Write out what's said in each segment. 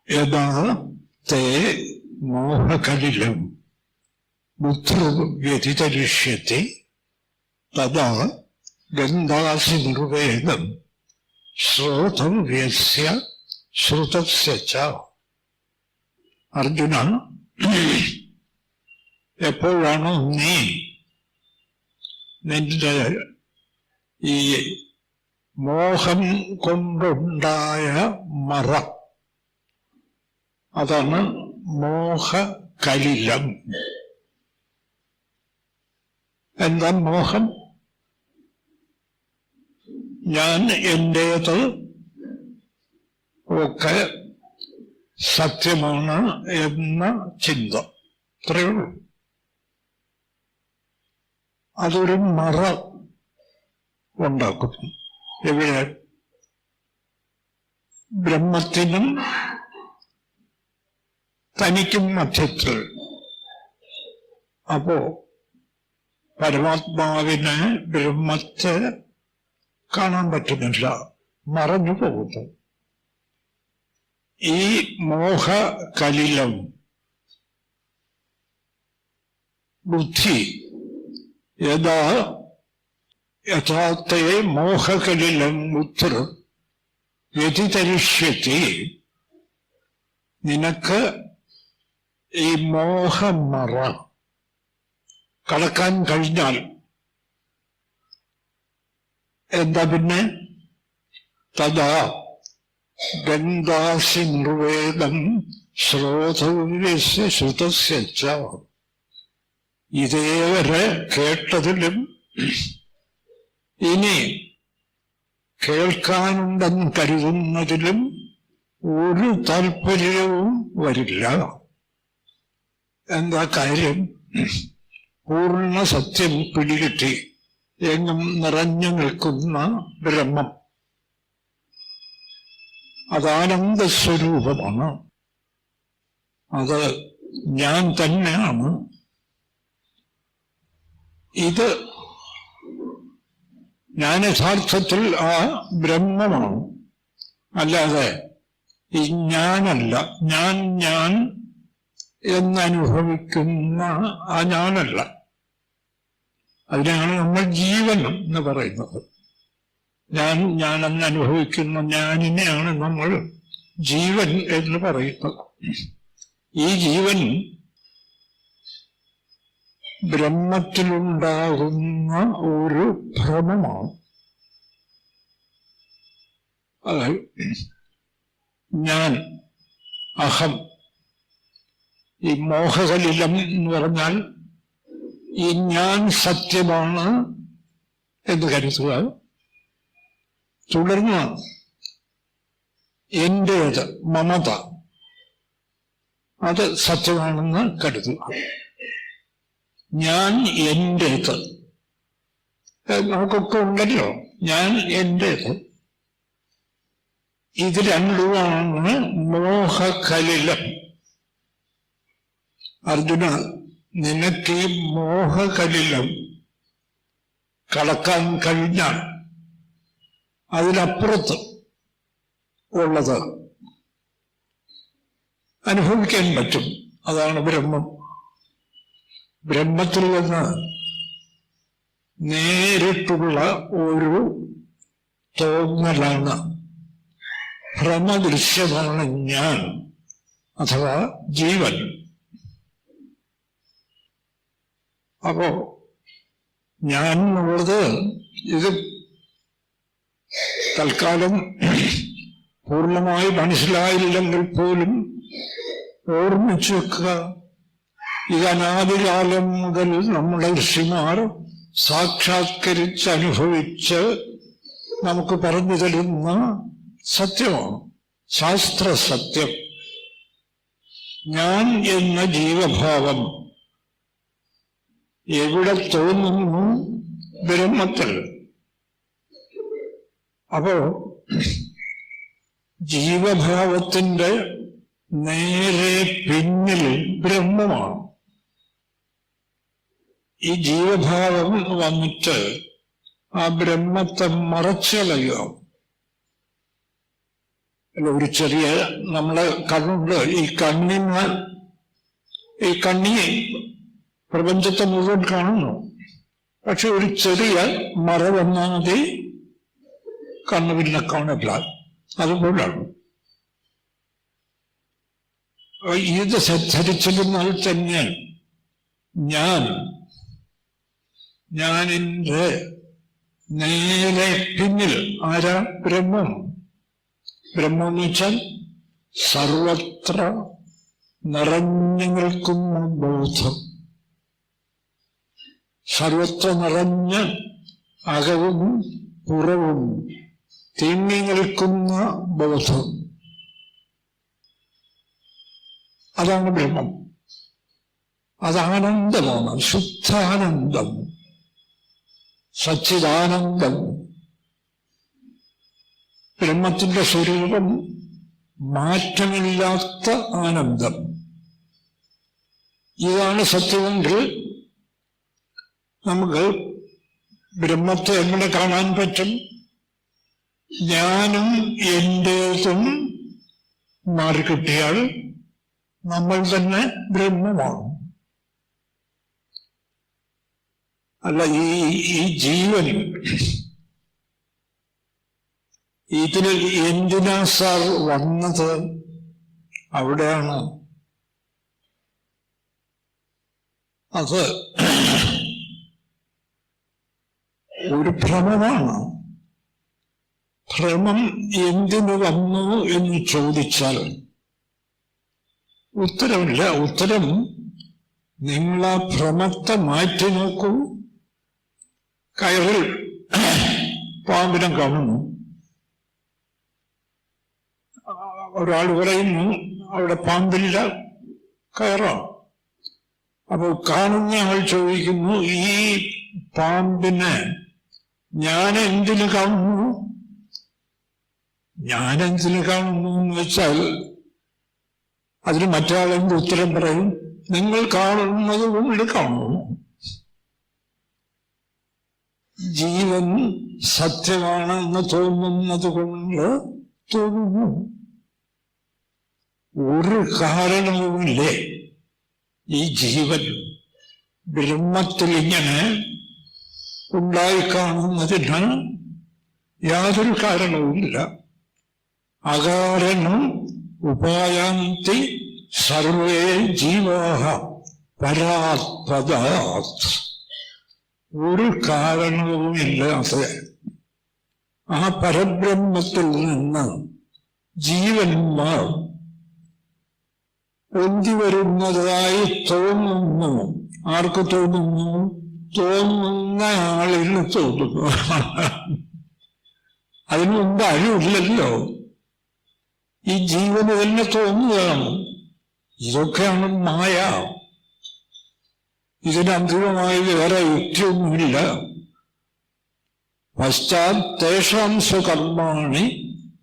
യഥാ തേ മോഹകലിലം ബുദ്ധിർവ്യതിതരിഷ്യത്തെ തഥാ ഗന്ധാസി നിർവേദം ശ്രോതവ്യസ്യ ശ്രുതസ്യ ച. അർജുന, എപ്പോഴാണോ നീ നിന്റെ ഈ മോഹം കൊണ്ടുണ്ടായ മറ, അതാണ് മോഹകലിലം. എന്താ മോഹം? ഞാൻ എന്റേത് ഒക്കെ സത്യമാണ് എന്ന ചിന്ത, അത്രയേ ഉള്ളൂ. അതൊരു മറ ഉണ്ടാക്കുന്നു. എവിടെ? ബ്രഹ്മത്തിനും തനിക്കും മധ്യത്തിൽ. അപ്പോ പരമാത്മാവിനെ, ബ്രഹ്മത്തെ കാണാൻ പറ്റുന്നില്ല, മറഞ്ഞു പോകുന്നു. ഈ മോഹകലിലം ബുദ്ധി യഥാർത്ഥ മോഹകലിലം ബുദ്ധർ വ്യതിതരിഷ്യത്തെ, നിനക്ക് ഈ മോഹമറ കടക്കാൻ കഴിഞ്ഞാൽ എന്താ പിന്നെ? തഥാ ഗന്ധാസി നിർവേദം ശ്രോതവ്യസ്യ ശ്രുതസ്യ ച. ഇതേവരെ കേട്ടതിലും ഇനി കേൾക്കാനുണ്ടെന്ന് കരുതുന്നതിലും ഒരു താല്പര്യവും വരില്ല. എന്താ കാര്യം? പൂർണ്ണ സത്യം പിടികിട്ടി, എങ്ങും നിറഞ്ഞു നിൽക്കുന്ന ബ്രഹ്മം, അത് ആനന്ദസ്വരൂപമാണ്, അത് ഞാൻ തന്നെയാണ്. ഇത് ഞാൻ യഥാർത്ഥത്തിൽ ആ ബ്രഹ്മമാണ്, അല്ലാതെ ഈ ഞാനല്ല. ഞാൻ എന്നനുഭവിക്കുന്ന ആ ഞാനല്ല. അതിനാണ് നമ്മൾ ജീവൻ എന്ന് പറയുന്നത്. ഞാനെന്ന് അനുഭവിക്കുന്ന ഞാനിനെയാണ് നമ്മൾ ജീവൻ എന്ന് പറയുന്നത്. ഈ ജീവൻ ബ്രഹ്മത്തിലുണ്ടാകുന്ന ഒരു ഭ്രമമാണ്. അത് ഞാൻ, അഹം. ഈ മോഹകലിലം എന്ന് പറഞ്ഞാൽ ഈ ഞാൻ സത്യമാണ് എന്ന് കരുതുക. തുടർന്ന് എന്റേത്, മമത, അത് സത്യമാണെന്ന് കരുതുക. ഞാൻ എന്റേത്, നമുക്കൊക്കെ ഉണ്ടല്ലോ ഞാൻ എന്റേത്. ഇത് രണ്ടുമാണ് മോഹകലിലം. അർജുന, നിനക്ക് ഈ മോഹകലിലം കടക്കാൻ കഴിഞ്ഞാൽ അതിനപ്പുറത്ത് ഉള്ളത് അനുഭവിക്കാൻ പറ്റും. അതാണ് ബ്രഹ്മം. ബ്രഹ്മത്തിൽ നിന്ന് നേരിട്ടുള്ള ഒരു തോന്നലാണ്, ഭ്രമദൃശ്യമാണ് ഞാൻ അഥവാ ജീവൻ. അപ്പോ ഞാൻ എന്നുള്ളത് ഇത് തൽക്കാലം പൂർണ്ണമായി മനസ്സിലായില്ലെങ്കിൽ പോലും ഓർമ്മിച്ചു വെക്കുക. ഇത് അനാദികാലം മുതൽ നമ്മുടെ ഋഷിമാർ സാക്ഷാത്കരിച്ചനുഭവിച്ച് നമുക്ക് പറഞ്ഞു തരുന്ന സത്യമാണ്, ശാസ്ത്ര സത്യം. ഞാൻ എന്ന ജീവഭാവം എവിടെ തോന്നുന്നു? ബ്രഹ്മത്തിൽ. അപ്പോ ജീവഭാവത്തിന്റെ നേരെ പിന്നിൽ ബ്രഹ്മമാണ്. ഈ ജീവഭാവം വന്നിട്ട് ആ ബ്രഹ്മത്തെ മറച്ചളയുക. അല്ല, ഒരു ചെറിയ നമ്മളെ കണ്ണുണ്ട്, ഈ കണ്ണി പ്രപഞ്ചത്തെ മുഴുവൻ കാണുന്നു. പക്ഷെ ഒരു ചെറിയ മറ വന്നാൽ മതി, കണ്ണ് പിന്നെ കാണില്ല. അതുപോലാണ് ഇത് ധരിച്ചിരുന്നാൽ തന്നെ ഞാനിന്റെ നേരെ പിന്നിൽ ആരാ? ബ്രഹ്മം. ബ്രഹ്മം എന്ന് വെച്ചാൽ സർവത്ര നിറഞ്ഞു നിൽക്കുന്ന ബോധം. സർവത്ര നിറഞ്ഞ് അകവും പുറവും തിങ്ങി നിൽക്കുന്ന ബോധം. അതാണ് ബ്രഹ്മം. അതാനന്ദമാണ്, ശുദ്ധാനന്ദം, സച്ചിദാനന്ദം. ബ്രഹ്മത്തിന്റെ സ്വരൂപം മാറ്റമില്ലാത്ത ആനന്ദം. ഇതാണ് സത്യമെങ്കിൽ നമുക്ക് ബ്രഹ്മത്തെ എങ്ങനെ കാണാൻ പറ്റും? ഞാനും എന്റേതും മാറിക്കിട്ടിയാൽ നമ്മൾ തന്നെ ബ്രഹ്മമാണ്. അല്ല, ഈ ജീവൻ ഇതിൽ എന്തിനാ സാർ വന്നത്? അവിടെയാണ് അത് ഒരു ഭ്രമമാണ്. ഭ്രമം എന്തിനു വന്നു എന്ന് ചോദിച്ചാൽ ഉത്തരമില്ല. ഉത്തരം, നിങ്ങൾ ആ ഭ്രമത്തെ മാറ്റി നോക്കൂ. കയറിൽ പാമ്പിനെ കാണുന്നു, ഒരാൾ പറയുന്നു അവിടെ പാമ്പില്ല, കയറാം. അപ്പോൾ കാണുന്ന ആൾ ചോദിക്കുന്നു, ഈ പാമ്പിനെ ഞാൻ എന്തിനു കാണുന്നു? ഞാനെന്തിനു കാണുന്നു എന്ന് വെച്ചാൽ അതിന് മറ്റാളെന്ത് ഉത്തരം പറയും? നിങ്ങൾ കാണുന്നത് കൊണ്ട് കാണുന്നു. ജീവൻ സത്യമാണെന്ന് തോന്നുന്നത് കൊണ്ട് തോന്നുന്നു. ഒരു കാരണവുമില്ലേ ഈ ജീവൻ ബ്രഹ്മത്തിൽ ഇങ്ങനെ ഉണ്ടായിക്കാണുന്നതിന് യാതൊരു കാരണവുമില്ല. അകാരണം ഉപായാന്തി സർവേ ജീവാഹ പരാത്പദാത്. ഒരു കാരണവുമില്ലാതെ ആ പരബ്രഹ്മത്തിൽ നിന്ന് ജീവന്മാർ പൊന്തിവരുന്നതായി തോന്നുന്നു. ആർക്ക് തോന്നുന്നു? തോന്നുന്ന ആളിന് തോന്നുന്നു. അതിന് മുമ്പ് അറിവില്ലല്ലോ. ഈ ജീവന് തന്നെ തോന്നുകയാണ്. ഇതൊക്കെയാണ് മായ. ഇതിന് അന്തിമമായി വേറെ യുക്തിയൊന്നുമില്ല. പശ്ചാത്തേഷാം സ്വകർമാണി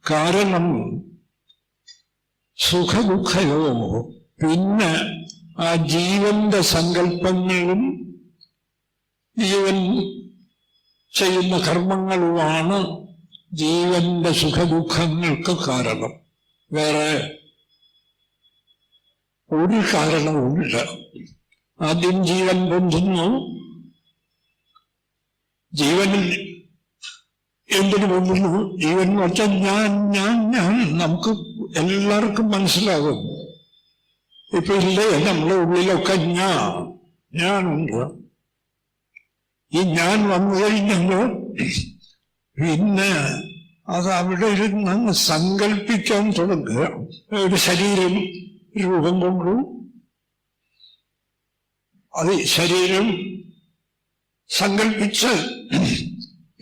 കാരണം സുഖദുഃഖയോ. പിന്നെ ആ ജീവന്റെ സങ്കല്പങ്ങളും ജീവൻ ചെയ്യുന്ന കർമ്മങ്ങളുമാണ് ജീവന്റെ സുഖദുഃഖങ്ങൾക്ക് കാരണം. വേറെ ഒരു കാരണവുമില്ല. ആദ്യം ജീവൻ പൊന്തുന്നു. ജീവനിൽ എന്തിനു പൊന്തുന്നു? ജീവൻ എന്ന് വെച്ചാൽ ഞാൻ നമുക്ക് എല്ലാവർക്കും മനസ്സിലാകും. ഇപ്പൊ ഇല്ലേ നമ്മളെ ഉള്ളിലൊക്കെ ഞാനുണ്ട്. ഈ ഞാൻ വന്നു കഴിഞ്ഞല്ലോ പിന്നെ അത് അവിടെ ഇരുന്ന് സങ്കല്പിക്കാൻ തുടങ്ങുക. ഒരു ശരീരം രൂപം കൊണ്ടു, അത് ശരീരം സങ്കല്പിച്ച്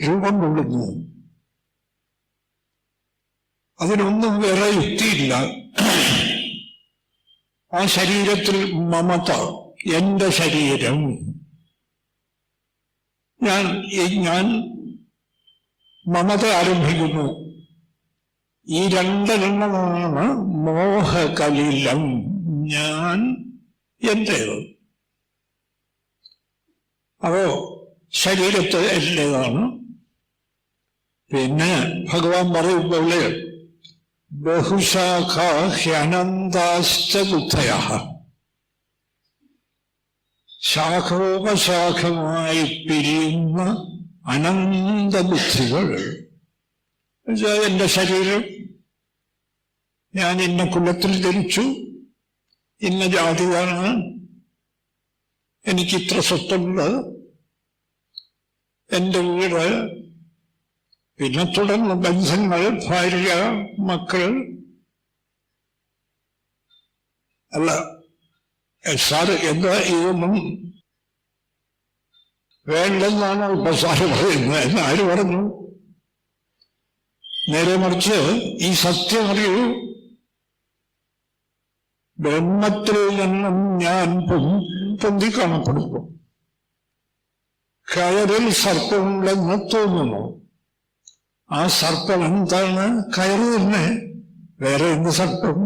രൂപം കൊള്ളുന്നു. അതിനൊന്നും വേറെ യുക്തിയില്ല. ആ ശരീരത്തിൽ മമത, എന്റെ ശരീരം, ഞാൻ മമത ആരംഭിക്കുന്നു. ഈ രണ്ടെണ്ണമാണ് മോഹകലിലം. ഞാൻ എന്റേത്. അപ്പോ ശരീരത്തെ എന്റേതാണ്. പിന്നെ ഭഗവാൻ പറയുമ്പോൾ ബഹുശാഖാഹ്യനന്താശ്ച ബുദ്ധയഃ. ശാഖോപശാഖമായി പിരിയുന്ന അനന്തബുദ്ധികൾ. എന്റെ ശരീരം ഞാൻ ഇന്ന കുലത്തിൽ ജനിച്ചു, ഇന്ന ജാതിയാണ്, എനിക്കിത്ര സ്വത്തുണ്ട്, എന്റെ വീട്, പിന്നെ തുടർന്ന് ബന്ധങ്ങൾ, ഭാര്യ, മക്കൾ. അല്ല സാറ് എന്താ ഇതൊന്നും വേണ്ടെന്നാണ് ഇപ്പൊ സാറ് പറയുന്നത് എന്ന് ആര് പറഞ്ഞു? നേരെ മറിച്ച് ഈ സത്യം അറിയൂ. ബ്രഹ്മത്തിൽ നിന്നും ഞാൻ പൊന്തി കാണപ്പെടുന്നു. കയറിൽ സർപ്പമുണ്ടെന്ന് തോന്നുന്നു. ആ സർപ്പം എന്താണ്? കയറ് തന്നെ, വേറെ എന്ത് സർപ്പം?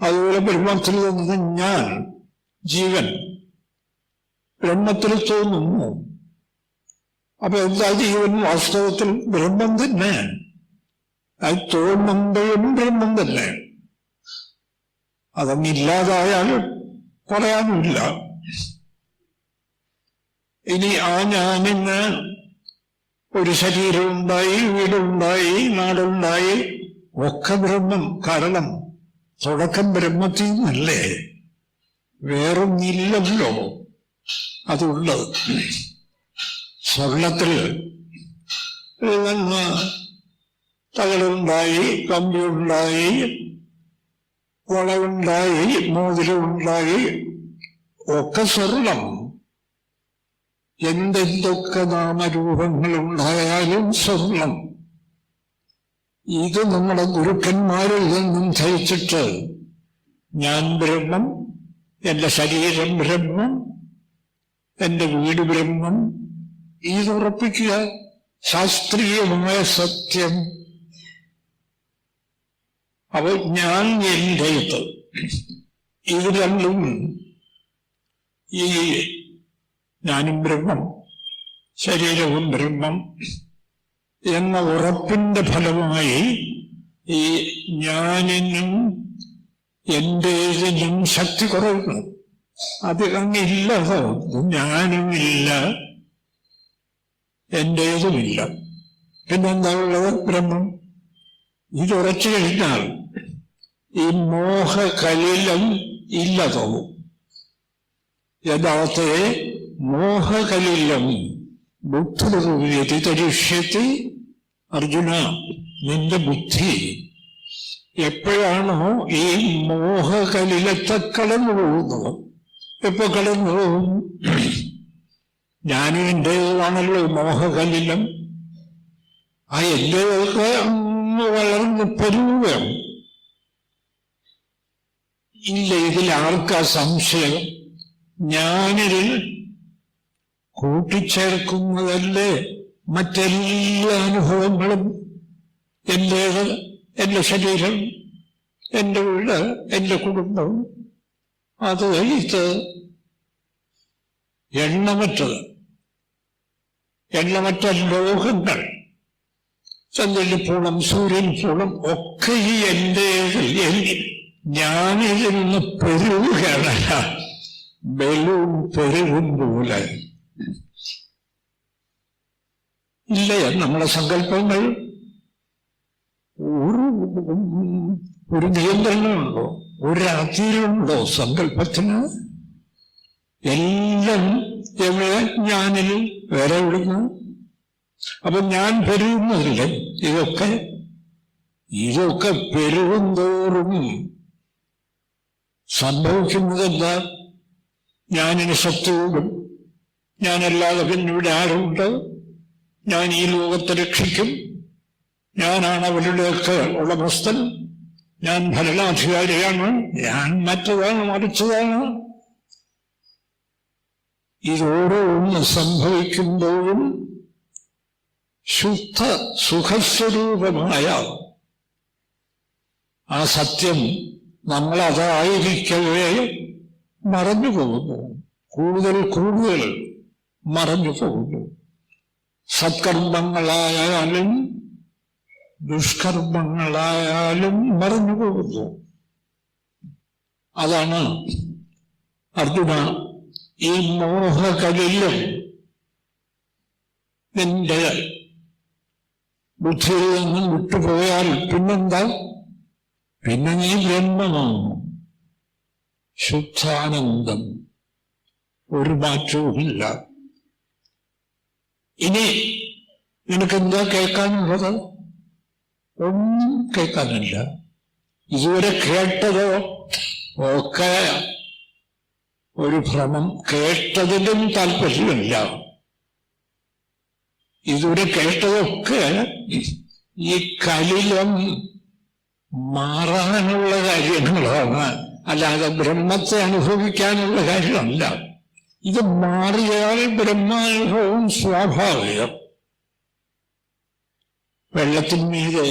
അതുപോലെ ബ്രഹ്മത്തിൽ നിന്ന് ഞാൻ, ജീവൻ, ബ്രഹ്മത്തിൽ തോന്നുന്നു. അപ്പൊ എന്താ ജീവൻ? വാസ്തവത്തിൽ ബ്രഹ്മം തന്നെ. അത് തോന്നുമ്പോഴും ബ്രഹ്മം തന്നെ. അതങ്ങില്ലാതായാൽ പറയാനുമില്ല. ഇനി ആ ഞാനിന്ന് ഒരു ശരീരമുണ്ടായി, വീടുണ്ടായി, നാടുണ്ടായി, ഒക്കെ ബ്രഹ്മം. കാരണം തുടക്കം ബ്രഹ്മത്തിൽ നിന്നല്ലേ, വേറൊന്നില്ലല്ലോ അതുള്ളത്. സ്വർണത്തിൽ നിന്ന് തകളുണ്ടായി, കമ്പിയുണ്ടായി, വളവുണ്ടായി, മോതിരമുണ്ടായി, ഒക്കെ സ്വർണം. എന്തെന്തൊക്കെ നാമരൂപങ്ങളുണ്ടായാലും സ്വർണം. ഇത് നമ്മുടെ ഗുരുക്കന്മാരിൽ നിന്നും ധരിച്ചിട്ട് ഞാൻ ബ്രഹ്മം, എന്റെ ശരീരം ബ്രഹ്മം, എന്റെ വീട് ബ്രഹ്മം, ഇതുറപ്പിക്കുക ശാസ്ത്രീയമായ സത്യം. അപ്പോൾ ഞാൻ എന്റേത്, ഇത് രണ്ടും, ഈ ഞാനും ബ്രഹ്മം, ശരീരവും ബ്രഹ്മം എന്ന ഉറപ്പിന്റെ ഫലമായി ഈ ഞാനിനും എന്റേതിനും ശക്തി കുറയുന്നു. അത് അങ്ങില്ലതോ, ഞാനുമില്ല, എന്റേതുമില്ല, പിന്നെന്താ ഉള്ളത്? ബ്രഹ്മം. ഇതുറച്ചു കഴിഞ്ഞാൽ ഈ മോഹകലിലം ഇല്ലതോ. യഥാർത്ഥ മോഹകലിലം ബുദ്ധിര്യതി. അർജുന, നിന്റെ ബുദ്ധി എപ്പോഴാണോ ഈ മോഹകലിലത്തെ കടന്നു പോകുന്നത്? എപ്പോ കടന്നു പോകും? ഞാനും എന്റേതാണല്ലോ മോഹകലിലം. ആ എന്റേതൊക്കെ വളർന്ന് പെരുകയാണ്. ഇല്ല, ഇതിൽ ആർക്കാ സംശയം? ഞാനിൽ കൂട്ടിച്ചേർക്കുന്നതല്ലേ മറ്റെല്ലാ അനുഭവങ്ങളും. എന്റേത്, എന്റെ ശരീരം, എന്റെ വീട്, എന്റെ കുടുംബം, അത് ഇത് എണ്ണമറ്റ ലോകങ്ങൾ, ചന്ദ്രനിൽപ്പോളം, സൂര്യനിൽപ്പോളം ഒക്കെ ഈ എന്റേതിൽ, ഞാനിതിൽ നിന്ന് പെരുകയാണ്. ബലൂൺ പെരുകും പോലെ. ഇല്ലേ നമ്മളെ സങ്കല്പങ്ങൾ? ഒരു നിയന്ത്രണമുണ്ടോ? ഒരു അതിരുണ്ടോ സങ്കല്പത്തിന്? എല്ലാം എവിടെ? ഞാനിൽ. വേറെ എവിടുന്ന്? അപ്പൊ ഞാൻ പെരുകുന്നില്ലേ? ഇതൊക്കെ പെരുകും തോറും സംഭവിക്കുന്നതെന്താ? ഞാനിന് ശക്തി കൂടും. ഞാനല്ലാതെ പിന്നെ ഇവിടെ ആരുണ്ട്? ഞാൻ ഈ ലോകത്തെ രക്ഷിക്കും, ഞാനാണ് അവരുടെയൊക്കെ ഉടമസ്ഥൻ, ഞാൻ ഭരണാധികാരിയാണ്, ഞാൻ മറ്റതാണ് മറിച്ചതാണ്. ഇതോരോന്ന് സംഭവിക്കുമ്പോഴും ശുദ്ധ സുഖസ്വരൂപമായ ആ സത്യം നമ്മളതായിരിക്കവേ മറഞ്ഞു പോകുന്നു. കൂടുതൽ കൂടുതൽ മറഞ്ഞു പോകുന്നു. സത്കർമ്മങ്ങളായാലും ദുഷ്കർമ്മങ്ങളായാലും മറഞ്ഞു പോകുന്നു. അതാണ് അർജുന, ഈ മോഹകലിലും നിന്റെ ബുദ്ധിയിൽ നിന്നും വിട്ടുപോയാൽ പിന്നെന്താ? പിന്നെ നീ ബ്രഹ്മമാണ്, ശുദ്ധാനന്ദം, ഒരു മാറ്റവുമില്ല. ഇനി നിനക്കെന്താ കേൾക്കാനുള്ളത്? ഒന്നും കേൾക്കാനില്ല. ഇതുവരെ കേട്ടതോ ഒക്കെ ഒരു ഭ്രമം. കേട്ടതിലും താല്പര്യമില്ല. ഇതുവരെ കേട്ടതൊക്കെ ഈ കലിലം മാറാനുള്ള കാര്യങ്ങളാണ്, അല്ലാതെ ബ്രഹ്മത്തെ അനുഭവിക്കാനുള്ള കാര്യമല്ല. ഇത് മാറിയാൽ ബ്രഹ്മാനുഭവം സ്വാഭാവികം. വെള്ളത്തിന്മീതെ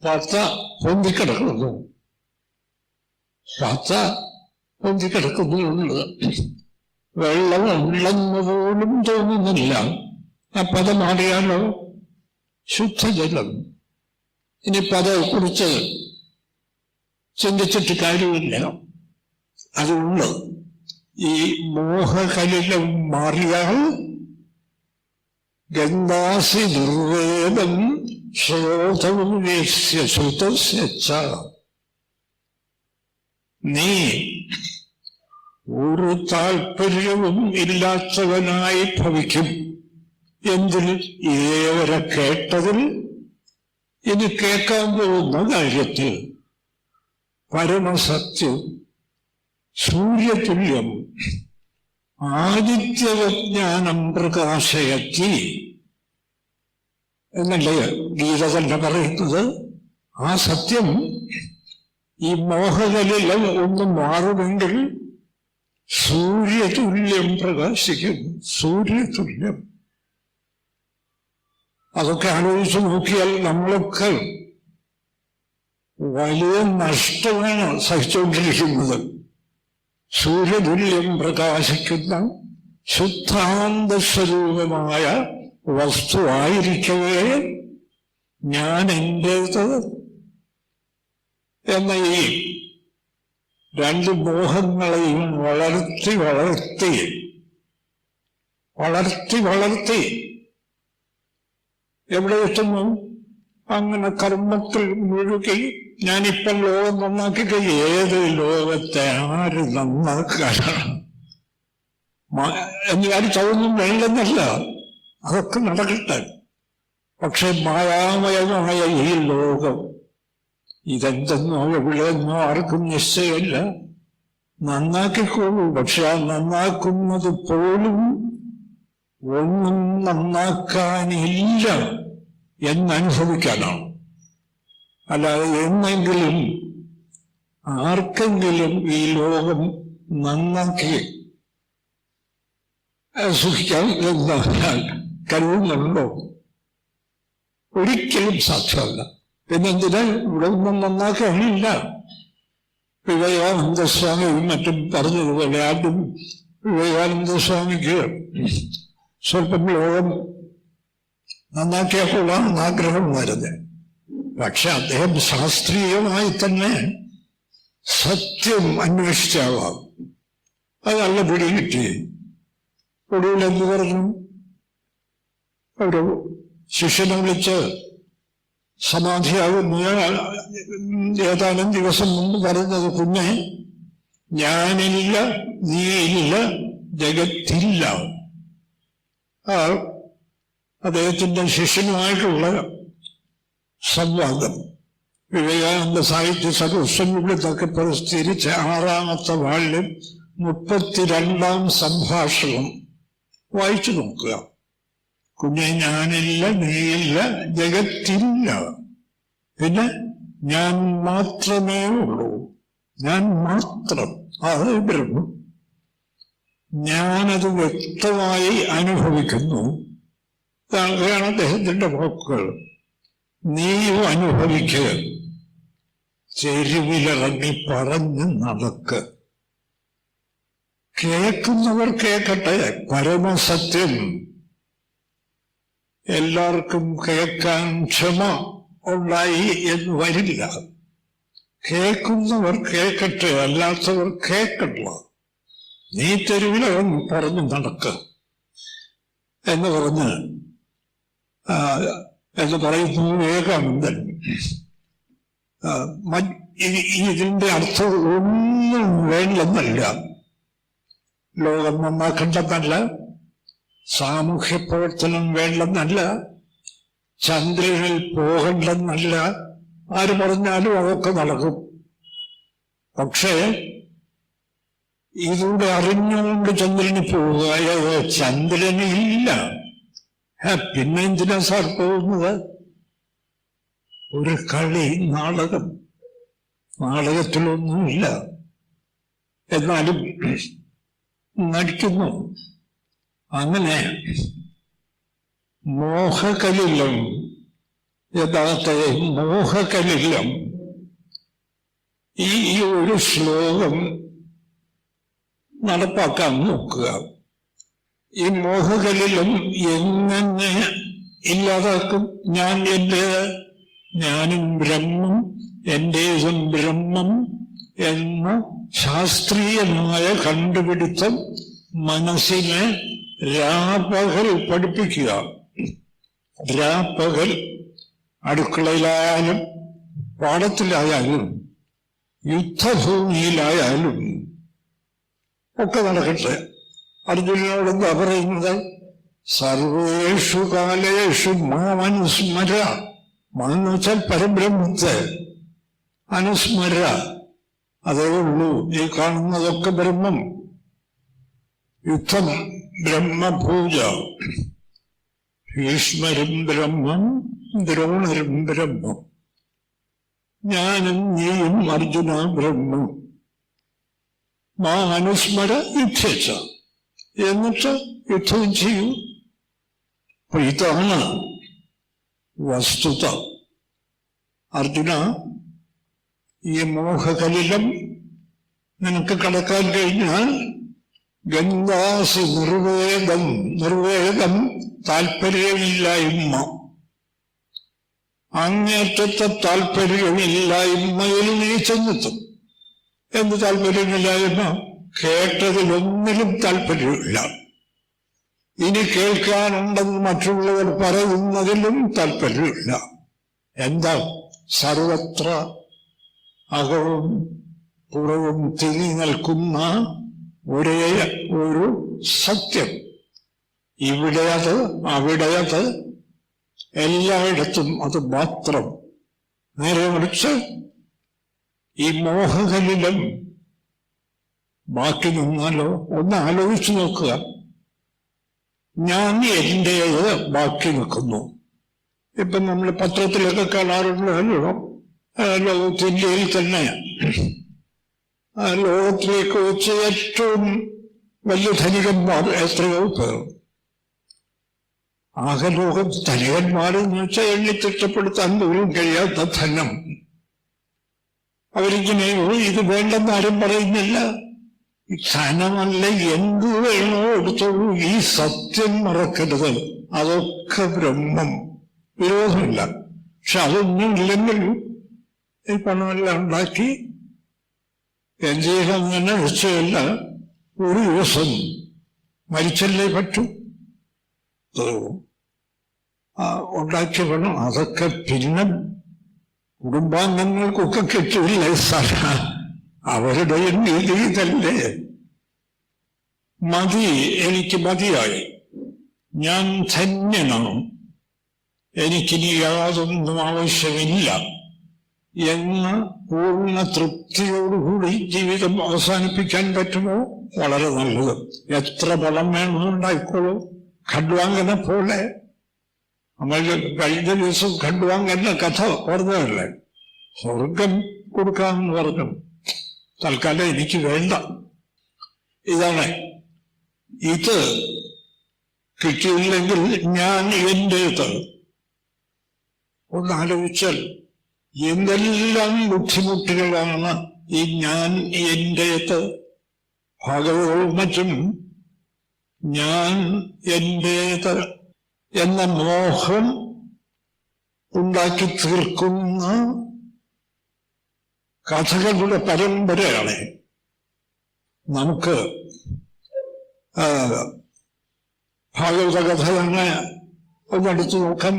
പത്ത പൊന്തിക്കിടക്കുന്നു, പത്ത പൊന്തിക്കിടക്കുന്നുള്ളത് വെള്ളം ഉള്ളെന്ന് പോലും തോന്നുന്നില്ല. ആ പത മാറിയാലോ ശുദ്ധജലം. ഇനി പതയെക്കുറിച്ച് ചിന്തിച്ചിട്ട് കാര്യമില്ല. അതുകൊണ്ട് ഈ മോഹകലിലം മാറിയാൽ ഗന്ധാസി നിർവേദം ശ്രോതവും ശ്രുതസ്യ. നീ ഒരു താല്പര്യവും ഇല്ലാത്തവനായി ഭവിക്കും. എന്തിൽ? ഇതേവരെ കേട്ടതിൽ. ഇനി കേൾക്കാൻ പോകുന്ന കാര്യത്തിൽ പരമസത്യം, സൂര്യതുല്യം, ആദിത്യവിജ്ഞാനം പ്രകാശയത്തി എന്നല്ലേ ഗീത തന്നെ പറയുന്നത്. ആ സത്യം ഈ മോഹകലിലും ഒന്ന് മാറുമെങ്കിൽ സൂര്യതുല്യം പ്രകാശിക്കും. സൂര്യതുല്യം. അതൊക്കെ ആലോചിച്ച് നോക്കിയാൽ നമ്മളൊക്കെ വലിയ നഷ്ടമാണ് സഹിച്ചുകൊണ്ടിരിക്കുന്നത്. സൂര്യതുല്യം പ്രകാശിക്കുന്ന ശുദ്ധാന്തസ്വരൂപമായ വസ്തുവായിരിക്കവേ ഞാൻ എന്റേത് എന്ന ഈ രണ്ട് മോഹങ്ങളെയും വളർത്തി വളർത്തി വളർത്തി വളർത്തി എവിടെ എത്തുന്നു? അങ്ങനെ കർമ്മത്തിൽ മുഴുകി ഞാനിപ്പം ലോകം നന്നാക്കിയിട്ട് ഏത് ലോകത്തെ ആര് നന്നാക്കാനാണ് എന്ന് ഞാൻ തോന്നും വേണ്ടെന്നല്ല, അതൊക്കെ നടക്കട്ടെ. പക്ഷെ മായാമയമായ ഈ ലോകം ഇതെന്തെന്നോ എവിടെയെന്നോ ആർക്കും നിശ്ചയമില്ല. നന്നാക്കിക്കോളൂ. പക്ഷെ ആ നന്നാക്കുന്നത് പോലും ഒന്നും നന്നാക്കാനില്ല എന്നനുഭവിക്കാനാണ്. അല്ലാതെ എന്നെങ്കിലും ആർക്കെങ്കിലും ഈ ലോകം നന്നാക്കി സുഖിക്കാൻ കഴിയുന്നുണ്ടോ? ഒരിക്കലും സാധ്യമല്ല. പിന്നെന്തിനാ ഇവിടെ ഒന്നും നന്നാക്കാനില്ല. വിവേകാനന്ദസ്വാമിയും മറ്റും പറഞ്ഞതുപോലെ ആദ്യം വിവേകാനന്ദസ്വാമിക്ക് സ്വല്പം ലോകം നന്നാക്കിയാൽ കൊള്ളാമെന്ന് ആഗ്രഹമായിരുന്നു. പക്ഷെ അദ്ദേഹം ശാസ്ത്രീയമായി തന്നെ സത്യം അന്വേഷിച്ചാവാം. അത് നല്ല പിടി കിട്ടി. ഒടുവിൽ എന്ത് പറഞ്ഞു? ഒരു ശിഷ്യനെ വിളിച്ച് സമാധിയാകുന്ന ഏതാനും ദിവസം മുമ്പ് പറഞ്ഞത്, കുഞ്ഞെ, ഞാനില്ല, നീയില്ല, ജഗത്തില്ല. അദ്ദേഹത്തിന്റെ ശിഷ്യനുമായിട്ടുള്ള സംവാദം വിവേകാനന്ദ സാഹിത്യ സദസ്സങ്ങളിലൊക്കെ പ്രസിദ്ധീകരിച്ച 6ാമത്തെ വാള്യം 32ാം സംഭാഷണം വായിച്ചു നോക്കുക. കുഞ്ഞെ, ഞാനില്ല, നീയില്ല, ജഗത്തില്ല, പിന്നെ ഞാൻ മാത്രമേ ഉള്ളൂ. ഞാൻ മാത്രം, അത് ബ്രഹ്മം. ഞാനത് വ്യക്തമായി അനുഭവിക്കുന്നു. ഇതാണ് അദ്ദേഹത്തിന്റെ വാക്കുകൾ. നീയും അനുഭവിക്കുക, ചെരുവിലിറങ്ങി പറഞ്ഞ് നടക്ക്. കേൾക്കുന്നവർ കേൾക്കട്ടെ. പരമസത്യം എല്ലാവർക്കും കേൾക്കാൻ ക്ഷമ ഉണ്ടായി എന്ന് വരില്ല. കേൾക്കുന്നവർ കേൾക്കട്ടെ, അല്ലാത്തവർ കേൾക്കണ്ട. നീ തെരുവിലകം പറഞ്ഞു നടക്ക് എന്ന് പറയുന്നു വിവേകാനന്ദൻ. ഇതിന്റെ അർത്ഥം ഒന്നും വേണ്ടെന്നല്ല. ലോകം നന്നാക്കണ്ടെന്നല്ല, സാമൂഹ്യ പ്രവർത്തനം വേണ്ടെന്നല്ല, ചന്ദ്രനിൽ പോകണ്ടെന്നല്ല. ആര് പറഞ്ഞാലും അതൊക്കെ നടക്കും. പക്ഷേ ഇതിലൂടെ അറിഞ്ഞുകൊണ്ട് ചന്ദ്രന് പോവുക, ചന്ദ്രനില്ല. പിന്നെ എന്തിനാ സാർ പോകുന്നത്? ഒരു കളി, നാടകത്തിലൊന്നുമില്ല, എന്നാലും നടിക്കുന്നു. അങ്ങനെ മോഹകലിലം, യഥാർത്ഥ മോഹകലിലം. ഈ ഒരു ശ്ലോകം നടപ്പാക്കാൻ നോക്കുക. ഈ മോഹകലിലം എങ്ങനെ ഇല്ലാതാക്കും? ഞാനും ബ്രഹ്മം, എന്റേതും ബ്രഹ്മം എന്ന ശാസ്ത്രീയമായ കണ്ടുപിടുത്തം മനസ്സിനെ രാപ്പകൽ പഠിപ്പിക്കുക. രാപ്പകൽ അടുക്കളയിലായാലും പാടത്തിലായാലും യുദ്ധഭൂമിയിലായാലും ഒക്കെ നടക്കട്ടെ. അർജുനനോട് എന്താ പറയുന്നത്? സർവേഷു കാലേഷു മാമനുസ്മര. എന്ന് വെച്ചാൽ പരബ്രഹ്മത്തെ അനുസ്മര. അതേ ഉള്ളൂ. ഈ കാണുന്നതൊക്കെ ബ്രഹ്മം. യുദ്ധം ബ്രഹ്മപൂജ. ഭീഷ്മരും ബ്രഹ്മം, ദ്രോണരും ബ്രഹ്മം, ഞാനും നീയും അർജുന ബ്രഹ്മം. മാ അനുസ്മര യുദ്ധേച്ഛ. എന്നിട്ട് യുദ്ധം ചെയ്യൂ. അപ്പൊ ഇതാണ് വസ്തുത. അർജുന, ഈ മോഹകലിലം നിനക്ക് കടക്കാൻ കഴിഞ്ഞാൽ ഗന്ധാസി നിർവേദം താല്പര്യമില്ലായ്മ. അങ്ങേറ്റത്തെ താല്പര്യമില്ലായ്മയിൽ നീ ചെന്നെത്തും. എന്ത് താല്പര്യമില്ലായ്മ? കേട്ടതിലൊന്നിലും താല്പര്യമില്ല. ഇനി കേൾക്കാനുണ്ടെന്ന് മറ്റുള്ളവർ പറയുന്നതിലും താല്പര്യമില്ല. എന്താ? സർവത്ര അകവും പുറവും തിരി നിൽക്കുന്ന ഒരേ ഒരു സത്യം. ഇവിടെ അത്, അവിടെ അത്, എല്ലായിടത്തും അത് മാത്രം. നേരെ മറിച്ച് ഈ മോഹകലിലം ബാക്കി നിന്നാലോ? ഒന്ന് ആലോചിച്ചു നോക്കുക. ഞാൻ എന്റേത് ബാക്കി നിൽക്കുന്നു. ഇപ്പം നമ്മൾ പത്രത്തിലൊക്കെ കാണാറുണ്ടല്ലോ, ലോകത്തിന്ത്യയിൽ തന്നെ ലോകത്തിലേക്ക് വെച്ച് ഏറ്റവും വലിയ ധനികന്മാർ എത്രയോ പേർ. ആകെ ലോകം ധനികന്മാരെന്ന് വെച്ചാൽ എണ്ണിത്തിട്ടപ്പെടുത്താൻ പോലും കഴിയാത്ത ധനം. അവരിങ്ങനെയോ ഇത് വേണ്ടെന്ന് ആരും പറയുന്നില്ല. ധനമല്ല, എന്തു വേണോ എടുത്തോളൂ, ഈ സത്യം മറക്കരുത്. അതൊക്കെ ബ്രഹ്മം. വിരോധമില്ല. പക്ഷെ അതൊന്നും ഇല്ലെങ്കിൽ ഈ പണമെല്ലാം ഉണ്ടാക്കി എന്തെങ്കിലും തന്നെ വെച്ചല്ല. ഒരു ദിവസം മരിച്ചല്ലേ പറ്റൂ. ഉണ്ടാക്കിയ പണം അതൊക്കെ പിന്നെ കുടുംബാംഗങ്ങൾക്കൊക്കെ കിട്ടില്ലേ സാർ? അവരുടെ ഇതല്ലേ. മതി, എനിക്ക് മതിയായി, ഞാൻ ധന്യനാണ്, എനിക്കിനി യാതൊന്നും ആവശ്യമില്ല എന്ന് പൂർണ്ണ തൃപ്തിയോടുകൂടി ജീവിതം അവസാനിപ്പിക്കാൻ പറ്റുമോ? വളരെ നല്ലത്. എത്ര പണം വേണമെന്നുണ്ടായിക്കോളൂ. ഖഡ്വാങ്കനെ പോലെ നമ്മൾ കഴിഞ്ഞ ദിവസം ഖഡ്വാങ്കന്റെ കഥ പറഞ്ഞതല്ലേ? സ്വർഗം കൊടുക്കാമെന്ന് പറഞ്ഞു. തൽക്കാലം എനിക്ക് വേണ്ട. ഇതാണ്. ഇത് കിട്ടിയില്ലെങ്കിൽ ഞാൻ എന്റേത്. ഒന്നാലോചിച്ചാൽ എന്തെല്ലാം ബുദ്ധിമുട്ടുകളാണ് ഈ ഞാൻ എന്റേത്. ഭാഗവതവും മറ്റും ഞാൻ എന്റേത് എന്ന മോഹം ഉണ്ടാക്കി തീർക്കുന്ന കഥകളുടെ പരമ്പരയാണ് നമുക്ക് ഭാഗവത കഥയാണ് ഒന്നെടുത്ത് നോക്കാൻ.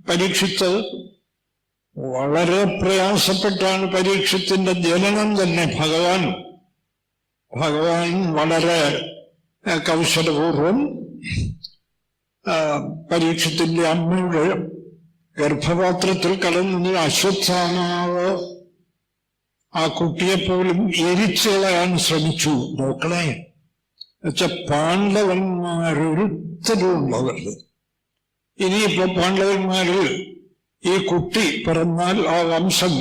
പരീക്ഷിത്ത് വളരെ പ്രയാസപ്പെട്ടാണ് പരീക്ഷത്തിന്റെ ജനനം തന്നെ. ഭഗവാൻ വളരെ കൗശലപൂർവം പരീക്ഷത്തിന്റെ അമ്മയുടെ ഗർഭപാത്രത്തിൽ കടന്നു അശ്വത്ഥാമാവ് ആ കുട്ടിയെപ്പോലും എരിച്ചു കളയാൻ ശ്രമിച്ചു. നോക്കണേ എന്നുവെച്ചാൽ പാണ്ഡവന്മാരൊരുത്തരുമുള്ളവരുത്. ഇനിയിപ്പോ പാണ്ഡവന്മാരിൽ ഈ കുട്ടി പിറന്നാൽ ആ വംശം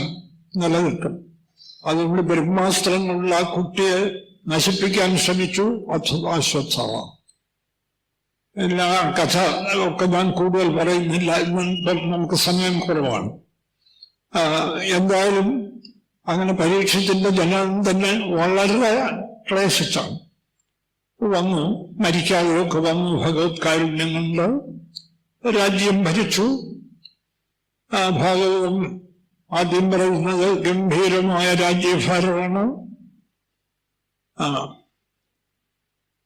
നിലനിൽക്കും. അതുകൊണ്ട് ബ്രഹ്മാസ്ത്രങ്ങളുള്ള ആ കുട്ടിയെ നശിപ്പിക്കാൻ ശ്രമിച്ചു അശ്വത്ഥാമ. എല്ലാ കഥ ഒക്കെ ഞാൻ കൂടുതൽ പറയുന്നില്ല, നമുക്ക് സമയം കുറവാണ്. എന്തായാലും അങ്ങനെ പരീക്ഷത്തിന്റെ ജനനം തന്നെ വളരെ ക്ലേശിച്ചാണ്. വന്നു മരിക്കാതെയൊക്കെ വന്നു, ഭഗവത് കാരുണ്യം കൊണ്ട് രാജ്യം ഭരിച്ചു. ഭാഗവതം ആദ്യം പറയുന്നത് ഗംഭീരമായ രാജ്യഭാരമാണ്.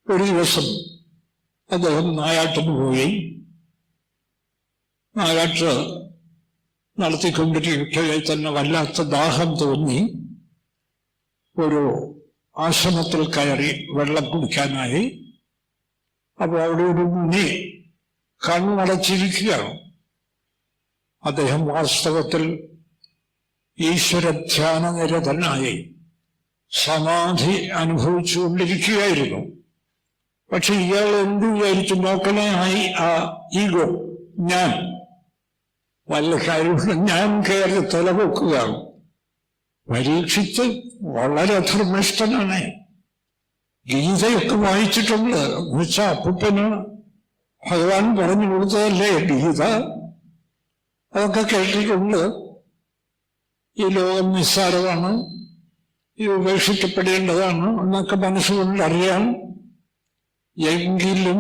ഒരു ദിവസം അദ്ദേഹം നായാട്ടിന് പോയി. നായാട്ട് നടത്തിക്കൊണ്ടിരിക്കവേ തന്നെ വല്ലാത്ത ദാഹം തോന്നി. ഒരു ആശ്രമത്തിൽ കയറി വെള്ളം കുടിക്കാനായി. അപ്പോൾ അവിടെ ഒരു മുനി കണ്ണടച്ചിരിക്കുകയാണ്. അദ്ദേഹം വാസ്തവത്തിൽ ഈശ്വരധ്യാനനിരതനായി സമാധി അനുഭവിച്ചുകൊണ്ടിരിക്കുകയായിരുന്നു. പക്ഷെ ഇയാൾ എന്ത് വിചാരിച്ചു? നോക്കണേയായി ആ ഈഗോ, ഞാൻ വല്ല കാര്യങ്ങളും ഞാൻ കയറി തലപൊക്കുകയാണ്. പരീക്ഷിച്ച് വളരെ ധർമ്മിഷ്ഠനാണ്. ഗീതയൊക്കെ വായിച്ചിട്ടുണ്ട്. എന്നുവെച്ചാൽ അപ്പൂപ്പന് ഭഗവാൻ പറഞ്ഞു കൊടുത്തതല്ലേ ഗീത. അതൊക്കെ കേട്ടിട്ടുണ്ട്. ഈ ലോകം നിസ്സാരമാണ്, ഇത് ഉപേക്ഷിക്കപ്പെടേണ്ടതാണ് എന്നൊക്കെ മനസ്സുകൊണ്ടറിയാം. എങ്കിലും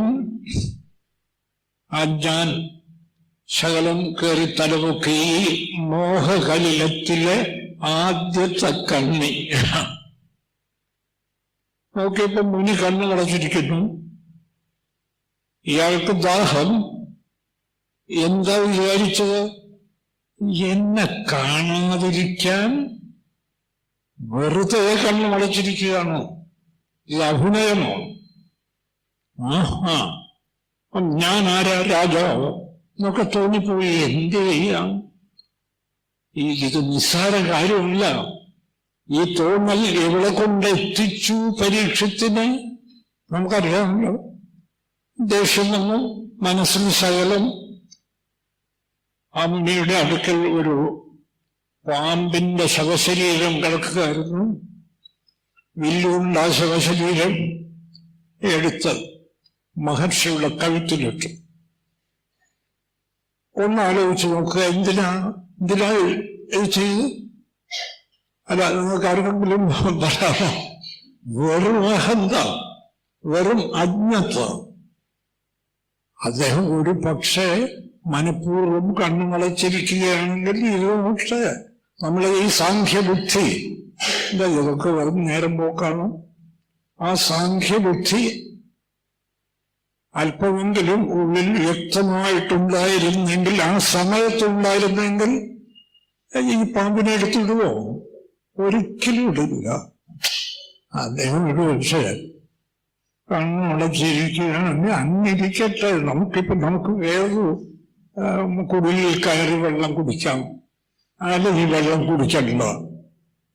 ആ ഞാൻ ശകലം കയറി തലപൊക്കി മോഹകലിലത്തിലെ ആദ്യത്തെ കണ്ണി നോക്കിയപ്പോ മുനി കണ്ണ് കടച്ചിരിക്കുന്നു. ഇയാൾക്ക് ദാഹം. എന്താ വിചാരിച്ചത്? എന്നെ കാണാതിരിക്കാൻ വെറുതെ കണ്ണ് മടച്ചിരിക്കുകയാണോ? ഇത് അഭിനയമോ? ഞാൻ ആരാ, രാജാവോ എന്നൊക്കെ തോന്നിപ്പോയി. എന്ത് ചെയ്യാം? ഇത് നിസ്സാര കാര്യമില്ല. ഈ തോന്നൽ എവിടെ കൊണ്ടെത്തിച്ചു പരീക്ഷത്തിനെ നമുക്കറിയാമല്ലോ. ദേഷ്യം വന്നു, മനസ്സിൽ ശകലം. ആ മുനിയുടെ അടുക്കൽ ഒരു പാമ്പിന്റെ ശവശരീരം കിടക്കുകയായിരുന്നു. വില്ലുകൊണ്ട് ആ ശവശരീരം എടുത്ത് മഹർഷിയുടെ കഴുത്തിലിട്ടു. ഒന്നാലോചിച്ച് നോക്കുക, എന്തിനാ ഇത് ചെയ്ത്? അല്ല, നിങ്ങൾക്ക് ആർക്കെങ്കിലും പറയാമോ? വെറും അഹന്ത, വെറും അജ്ഞത്വം. അദ്ദേഹം ഒരു പക്ഷേ മനഃപൂർവ്വം കണ്ണുമടച്ചിരിക്കുകയാണെങ്കിൽ ഇത് പക്ഷേ നമ്മളെ ഈ സാഖ്യബുദ്ധി ഇതൊക്കെ വെറും നേരം പോക്കാണ്. ആ സാഖ്യബുദ്ധി അല്പമെങ്കിലും ഉള്ളിൽ വ്യക്തമായിട്ടുണ്ടായിരുന്നെങ്കിൽ, ആ സമയത്തുണ്ടായിരുന്നെങ്കിൽ ഈ പാമ്പിനെ എടുത്തിടുവോ? ഒരിക്കലും ഇടില്ല. അദ്ദേഹം ഒരു പക്ഷേ കണ്ണടച്ചിരിക്കുകയാണെങ്കിൽ അന്നിരിക്കട്ടെ. നമുക്ക് വേറൊരു കുടിലിൽ കയറി വെള്ളം കുടിക്കാം, അല്ലെങ്കിൽ വെള്ളം കുടിക്കണ്ട.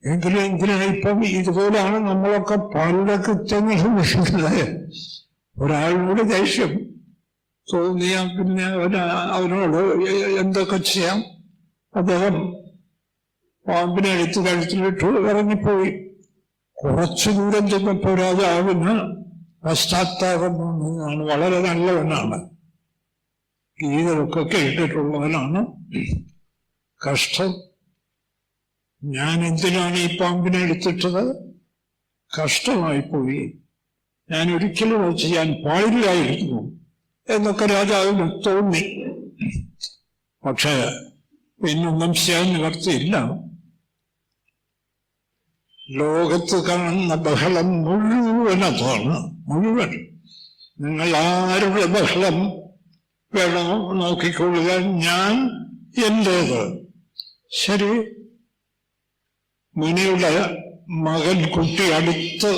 എങ്കിലും ഇപ്പം ഇതുപോലെയാണ് നമ്മളൊക്കെ പല കൃത്യങ്ങളും. ഒരാളിനോട് ദേഷ്യം തോന്നിയാൽ പിന്നെ അവനോട് എന്തൊക്കെ ചെയ്യാം. അദ്ദേഹം പാമ്പിനെ എടുത്ത് കഴുത്തിലിട്ടു ഇറങ്ങിപ്പോയി. കുറച്ചു ദൂരം ചെന്നപ്പോ രാജാവിന് പശ്ചാത്താപം വന്നതാണ്. വളരെ നല്ലവനാണ്, ഗീതയൊക്കെ കേട്ടിട്ടുള്ളവനാണ്. കഷ്ടം, ഞാൻ എന്തിനാണ് ഈ പാമ്പിനെ എടുത്തിട്ടത്? കഷ്ടമായിപ്പോയി. ഞാൻ ഒരിക്കലും അത് ചെയ്യാൻ പാടില്ലായിരുന്നു എന്നൊക്കെ രാജാവിന് തോന്നി. പക്ഷേ പിന്നൊന്നും ചെയ്യാൻ നിവർത്തിയില്ല. ലോകത്ത് കാണുന്ന ബഹളം മുഴുവൻ അതാണ്, മുഴുവൻ. നിങ്ങൾ ആരുടെ ബഹളം വേണോ നോക്കിക്കൊള്ളുക, ഞാൻ എന്റേത്. ശരി, മുനിയുടെ മകൻ കുട്ടി അടുത്ത്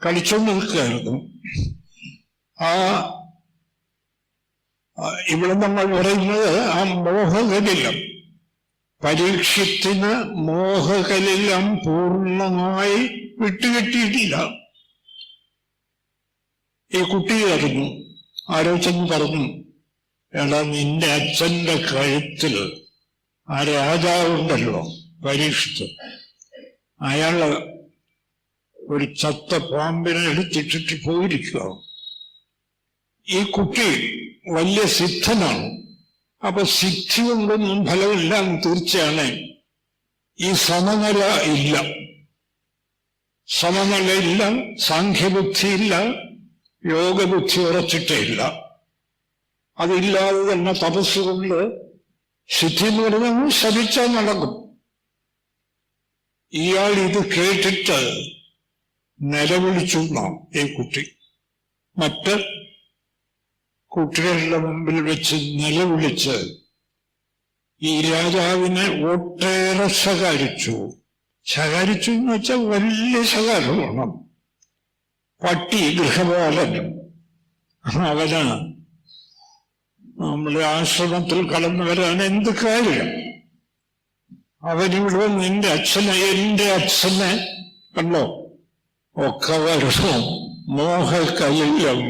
കളിച്ചു നിൽക്കുകയായിരുന്നു. ഇവിടെ നമ്മൾ പറയുന്നത് ആ മോഹകലിലം, പരീക്ഷത്തിന് മോഹകലിലം പൂർണ്ണമായി വിട്ടുകെട്ടിയിട്ടില്ല. ഈ കുട്ടി പറഞ്ഞു, ആലോചന പറഞ്ഞു, എടാ നിന്റെ അച്ഛന്റെ കഴുത്തിൽ ആ രാജാവുണ്ടല്ലോ പരീക്ഷിച്ച്, അയാള് ഒരു ചത്ത പാമ്പിനെ എടുത്തിട്ടിട്ട് പോയിരിക്കുക. ഈ കുട്ടി വലിയ സിദ്ധനാണ്. അപ്പൊ സിദ്ധി കൊണ്ടൊന്നും ഫലമില്ല എന്ന് തീർച്ചയാണ്. ഈ സമനില ഇല്ല, സമനില ഇല്ല, സാഖ്യബുദ്ധിയില്ല, യോഗബുദ്ധി ഉറച്ചിട്ടേ ഇല്ല. അതില്ലാതെ തന്നെ തപസ്സുകൊണ്ട് സിദ്ധി എന്ന് പറഞ്ഞാൽ ശപിച്ചാൽ നടക്കും. ഇയാൾ ഇത് കേട്ടിട്ട് നിലവിളിച്ചു നാം ഈ കുട്ടി. മറ്റ് കുട്ടികളുടെ മുമ്പിൽ വെച്ച് നിലവിളിച്ച് ഈ രാജാവിനെ ഒട്ടേറെ ശകാരിച്ചു. ശകാരിച്ചു എന്ന് വെച്ചാൽ വലിയ ശകാരമാണ്. പട്ടി ഗൃഹപാലനും അവന് നമ്മുടെ ആശ്രമത്തിൽ കടന്നു വരാൻ എന്ത് കാര്യം? അവനിവിടെ നിന്റെ അച്ഛനെ, എന്റെ അച്ഛനെ കണ്ടോ ഒക്കെ വരുന്നു, മോഹക്കലിലം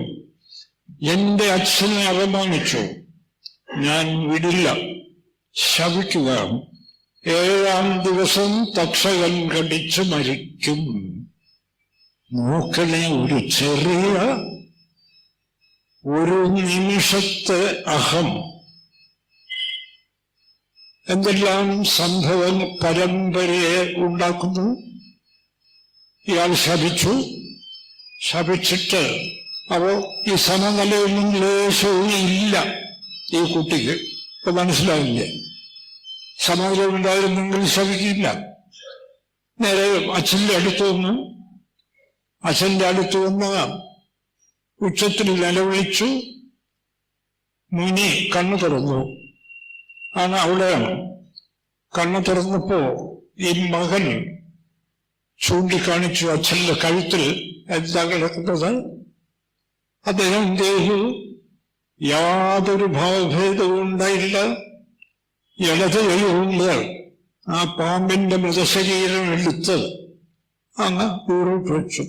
എന്റെ അച്ഛനെ അപമാനിച്ചു, ഞാൻ വിടില്ല, ശപിക്കുക. 7-ാം ദിവസം തക്ഷകൻ കടിച്ചു മരിക്കും. നോക്കണേ, ഒരു ചെറിയ ഒരു നിമിഷത്തെ അഹം എന്തെല്ലാം സംഭവം പരമ്പരയെ ഉണ്ടാക്കുന്നു. ഇയാൾ ശപിച്ചു, ശപിച്ചിട്ട് അപ്പോ ഈ സമനിലയൊന്നും ലേശവും ഇല്ല ഈ കുട്ടിക്ക്. ഇപ്പൊ മനസ്സിലാവില്ലേ? സമനില ഉണ്ടായിരുന്നെങ്കിൽ ശപിക്കില്ല. നേരെ അച്ഛന്റെ അടുത്ത് വന്ന് ഉച്ചത്തിൽ നിലവിളിച്ചു. മുനി കണ്ണു തുറന്നു. അവിടെയാണ് കണ്ണു തുറന്നപ്പോ ഈ മകൻ ചൂണ്ടിക്കാണിച്ചു അച്ഛന്റെ കഴുത്തിൽ എന്താ കിടക്കുന്നത്. അദ്ദേഹം ദേഹു യാതൊരു ഭാവഭേദവും ഉണ്ടായില്ല. ഇടത് കൈകൊണ്ട് ആ പാമ്പിന്റെ മൃതശരീരം എടുത്ത് അങ്ങ് ഊറിട്ട് വെച്ചു.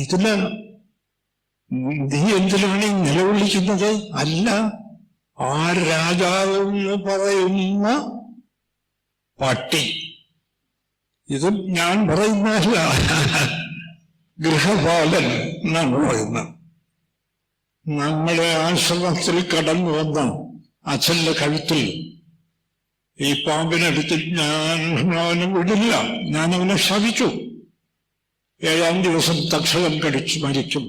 ഇതില് നീ എന്തിനാണ് ഈ നിലവിളിക്കുന്നത്? അല്ല, ആ രാജാവെന്ന് പറയുന്ന പട്ടി, ഇത് ഞാൻ പറയുന്നതല്ല, ഗൃഹപാലൻ എന്നാണ് പറയുന്നത്. നമ്മുടെ ആശ്രമത്തിൽ കടന്നു വന്ന അച്ഛന്റെ കഴുത്തിൽ ഈ പാമ്പിനെടുത്തിട്ട് ഞാൻ അവനെ വിടില്ല, ഞാൻ അവനെ ശപിച്ചു. 7-ാം ദിവസം തക്ഷകൻ കടിച്ചു മരിക്കും.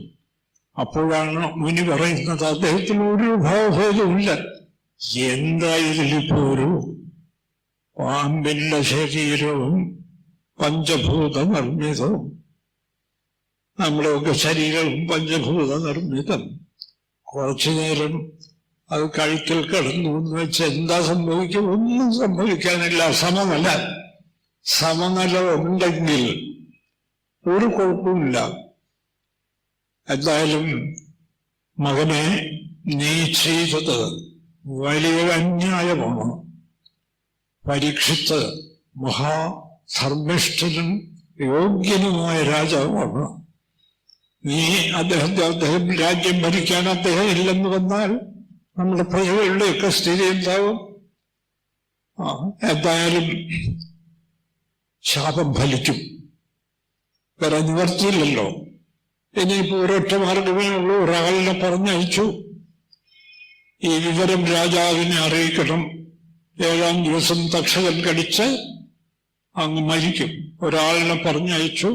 അപ്പോഴാണ് മുനി പറയുന്നത് അദ്ദേഹത്തിന് ഒരു ഭാവഭേദമില്ല. എന്താ ഇതിലിപ്പോ ഒരു പാമ്പിന്റെ ശരീരവും പഞ്ചഭൂത നിർമ്മിതവും, നമ്മുടെയൊക്കെ ശരീരവും പഞ്ചഭൂത നിർമ്മിതം. കുറച്ചു നേരം അത് കഴുത്തിൽ കിടന്നു എന്ന് വെച്ച് എന്താ സംഭവിക്കും? ഒന്നും സംഭവിക്കാനില്ല. സമനില ഉണ്ടെങ്കിൽ ഒരു കുഴപ്പമില്ല. എന്തായാലും മകനെ, നീ ചെയ്തത് വലിയ അന്യായമാണ്. പരീക്ഷിത്ത് മഹാധർമ്മിഷ്ഠനും യോഗ്യനുമായ രാജാവാണ്. നീ അദ്ദേഹം രാജ്യം ഭരിക്കാൻ അദ്ദേഹം ഇല്ലെന്ന് വന്നാൽ നമ്മുടെ പ്രജകളുടെയൊക്കെ സ്ഥിതി എന്താവും? എന്തായാലും ശാപം ഫലിക്കും. വേറെ നിവർത്തിയില്ലല്ലോ. ഇനിയിപ്പോ ഒരൊറ്റ മാർഗമേ ഉള്ളൂ. ഒരാളിനെ പറഞ്ഞയച്ചു, ഈ വിവരം രാജാവിനെ അറിയിക്കണം. 7-ാം ദിവസം തക്ഷകൻ കടിച്ച് അങ്ങ് മരിക്കും. ഒരാളിനെ പറഞ്ഞയച്ചു.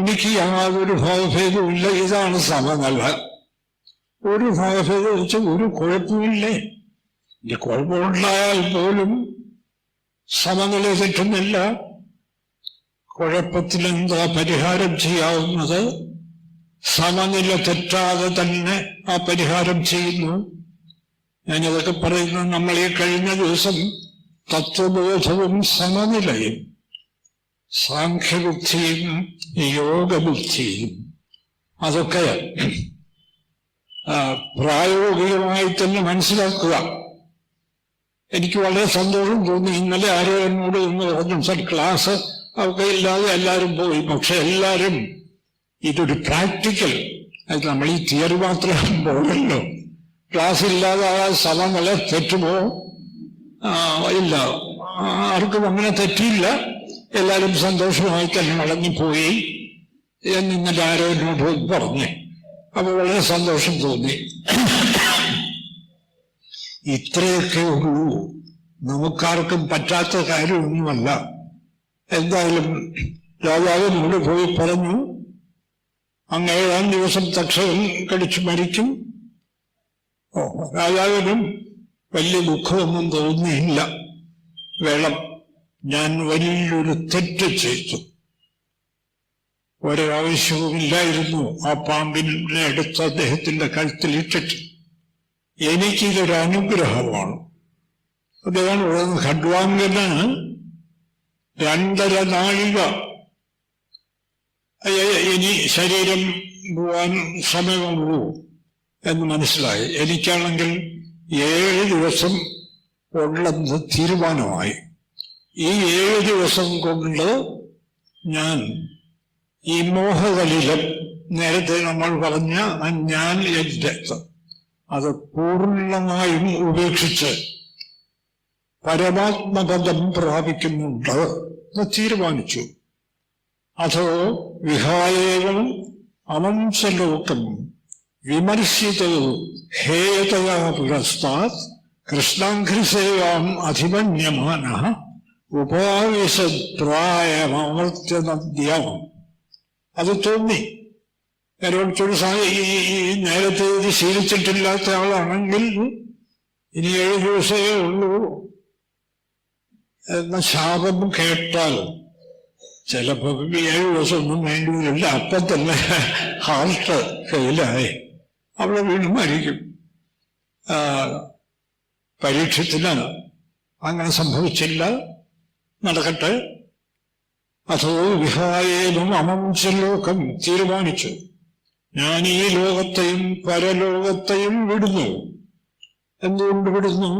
എനിക്ക് യാതൊരു ഭാവഭേദവും ഇല്ല, ഇതാണ് സമനില. ഒരു ഭാവഭേദം വെച്ചാൽ ഒരു കുഴപ്പമില്ലേ? ഈ കുഴപ്പമുണ്ടായാൽ പോലും സമനില തെറ്റുന്നില്ല. കുഴപ്പത്തിലെന്താ പരിഹാരം ചെയ്യാവുന്നത്? സമനില തെറ്റാതെ തന്നെ ആ പരിഹാരം ചെയ്യുന്നു. ഞാനിതൊക്കെ പറയുന്നത് നമ്മൾ ഈ കഴിഞ്ഞ ദിവസം തത്വബോധവും സമനിലയും, സാഖ്യബുദ്ധിയും യോഗബുദ്ധിയും അതൊക്കെ പ്രായോഗികമായി തന്നെ മനസ്സിലാക്കുക. എനിക്ക് വളരെ സന്തോഷം തോന്നി. ഇന്നലെ ആരോ എന്നോട് എന്ന് പറഞ്ഞു, സാർ ക്ലാസ് ഒക്കെ ഇല്ലാതെ എല്ലാവരും പോയി. പക്ഷെ എല്ലാവരും ഇതൊരു പ്രാക്ടിക്കൽ, അത് നമ്മൾ ഈ തിയറി മാത്രം പോകല്ലോ. ക്ലാസ് ഇല്ലാതെ ആ സമനില തെറ്റുമോ? ഇല്ല, ആർക്കും അങ്ങനെ തെറ്റിയില്ല. എല്ലാവരും സന്തോഷമായി തന്നെ മടങ്ങിപ്പോയി എന്ന് ഇന്നലെ ആരോ എന്നോട് പറഞ്ഞു. അപ്പൊ വളരെ സന്തോഷം തോന്നി. ഇത്രയൊക്കെ ഉള്ളൂ, നമുക്കാർക്കും പറ്റാത്ത കാര്യമൊന്നുമല്ല. എന്തായാലും രാജാവിനോട് പോയി പറഞ്ഞു, അങ്ങ് 7-ാം ദിവസം തക്ഷകൻ കടിച്ചു മരിക്കും. രാജാവിനും വലിയ ദുഃഖമൊന്നും തോന്നിയില്ല. വേളം, ഞാൻ വലിയൊരു തെറ്റ് ചെയ്തു. ഒരാവശ്യവുമില്ലായിരുന്നു ആ പാമ്പിനെ എടുത്ത് അദ്ദേഹത്തിന്റെ കഴുത്തിലിട്ടിട്ട്. എനിക്കിതൊരു അനുഗ്രഹമാണ്. അദ്ദേഹം ഖഡ്വാങ്കന് 2.5 നാഴിക ഇനി ശരീരം പോവാൻ സമയമുള്ളൂ എന്ന് മനസ്സിലായി. എനിക്കാണെങ്കിൽ 7 ദിവസം ഉള്ളത് തീരുമാനമായി. ഈ 7 ദിവസം കൊണ്ട് ഞാൻ ഈ മോഹകലിലം, നേരത്തെ നമ്മൾ പറഞ്ഞ ഞാൻ എന്റെ, അത് പൂർണ്ണമായും ഉപേക്ഷിച്ച് പരമാത്മപദം പ്രാപിക്കുന്നുണ്ട് എന്ന് തീരുമാനിച്ചു. അതോ വിഹായേവം അമംസലോകം വിമർശിതോ ഹേയതയാ പുരസ്താത് കൃഷ്ണാഘ്രിസേവാം അധിമന്യമാനഃ ഉപാവിശദ്പ്രായമർത്യനദ്യം. അത് തോന്നി. നേരോടൊരു നേരത്തെ ഇത് ശീലിച്ചിട്ടില്ലാത്ത ആളാണെങ്കിൽ ഇനി 7 ദിവസമേ ഉള്ളൂ എന്ന ശാപം കേട്ടാൽ ചിലപ്പോ 7 ദിവസമൊന്നും വേണ്ടിയില്ല, അപ്പം തന്നെ ഹാർട്ട് ഫെയിലായി അവിടെ വീണ്ടും മരിക്കും. പരീക്ഷത്തിന് അങ്ങനെ സംഭവിച്ചില്ല, നടക്കട്ടെ. അതോ വിഹായേലും അമംസലോകം തീരുമാനിച്ചു, ഞാൻ ഈ ലോകത്തെയും പരലോകത്തെയും വിടുന്നു. എന്തുകൊണ്ട് വിടുന്നു?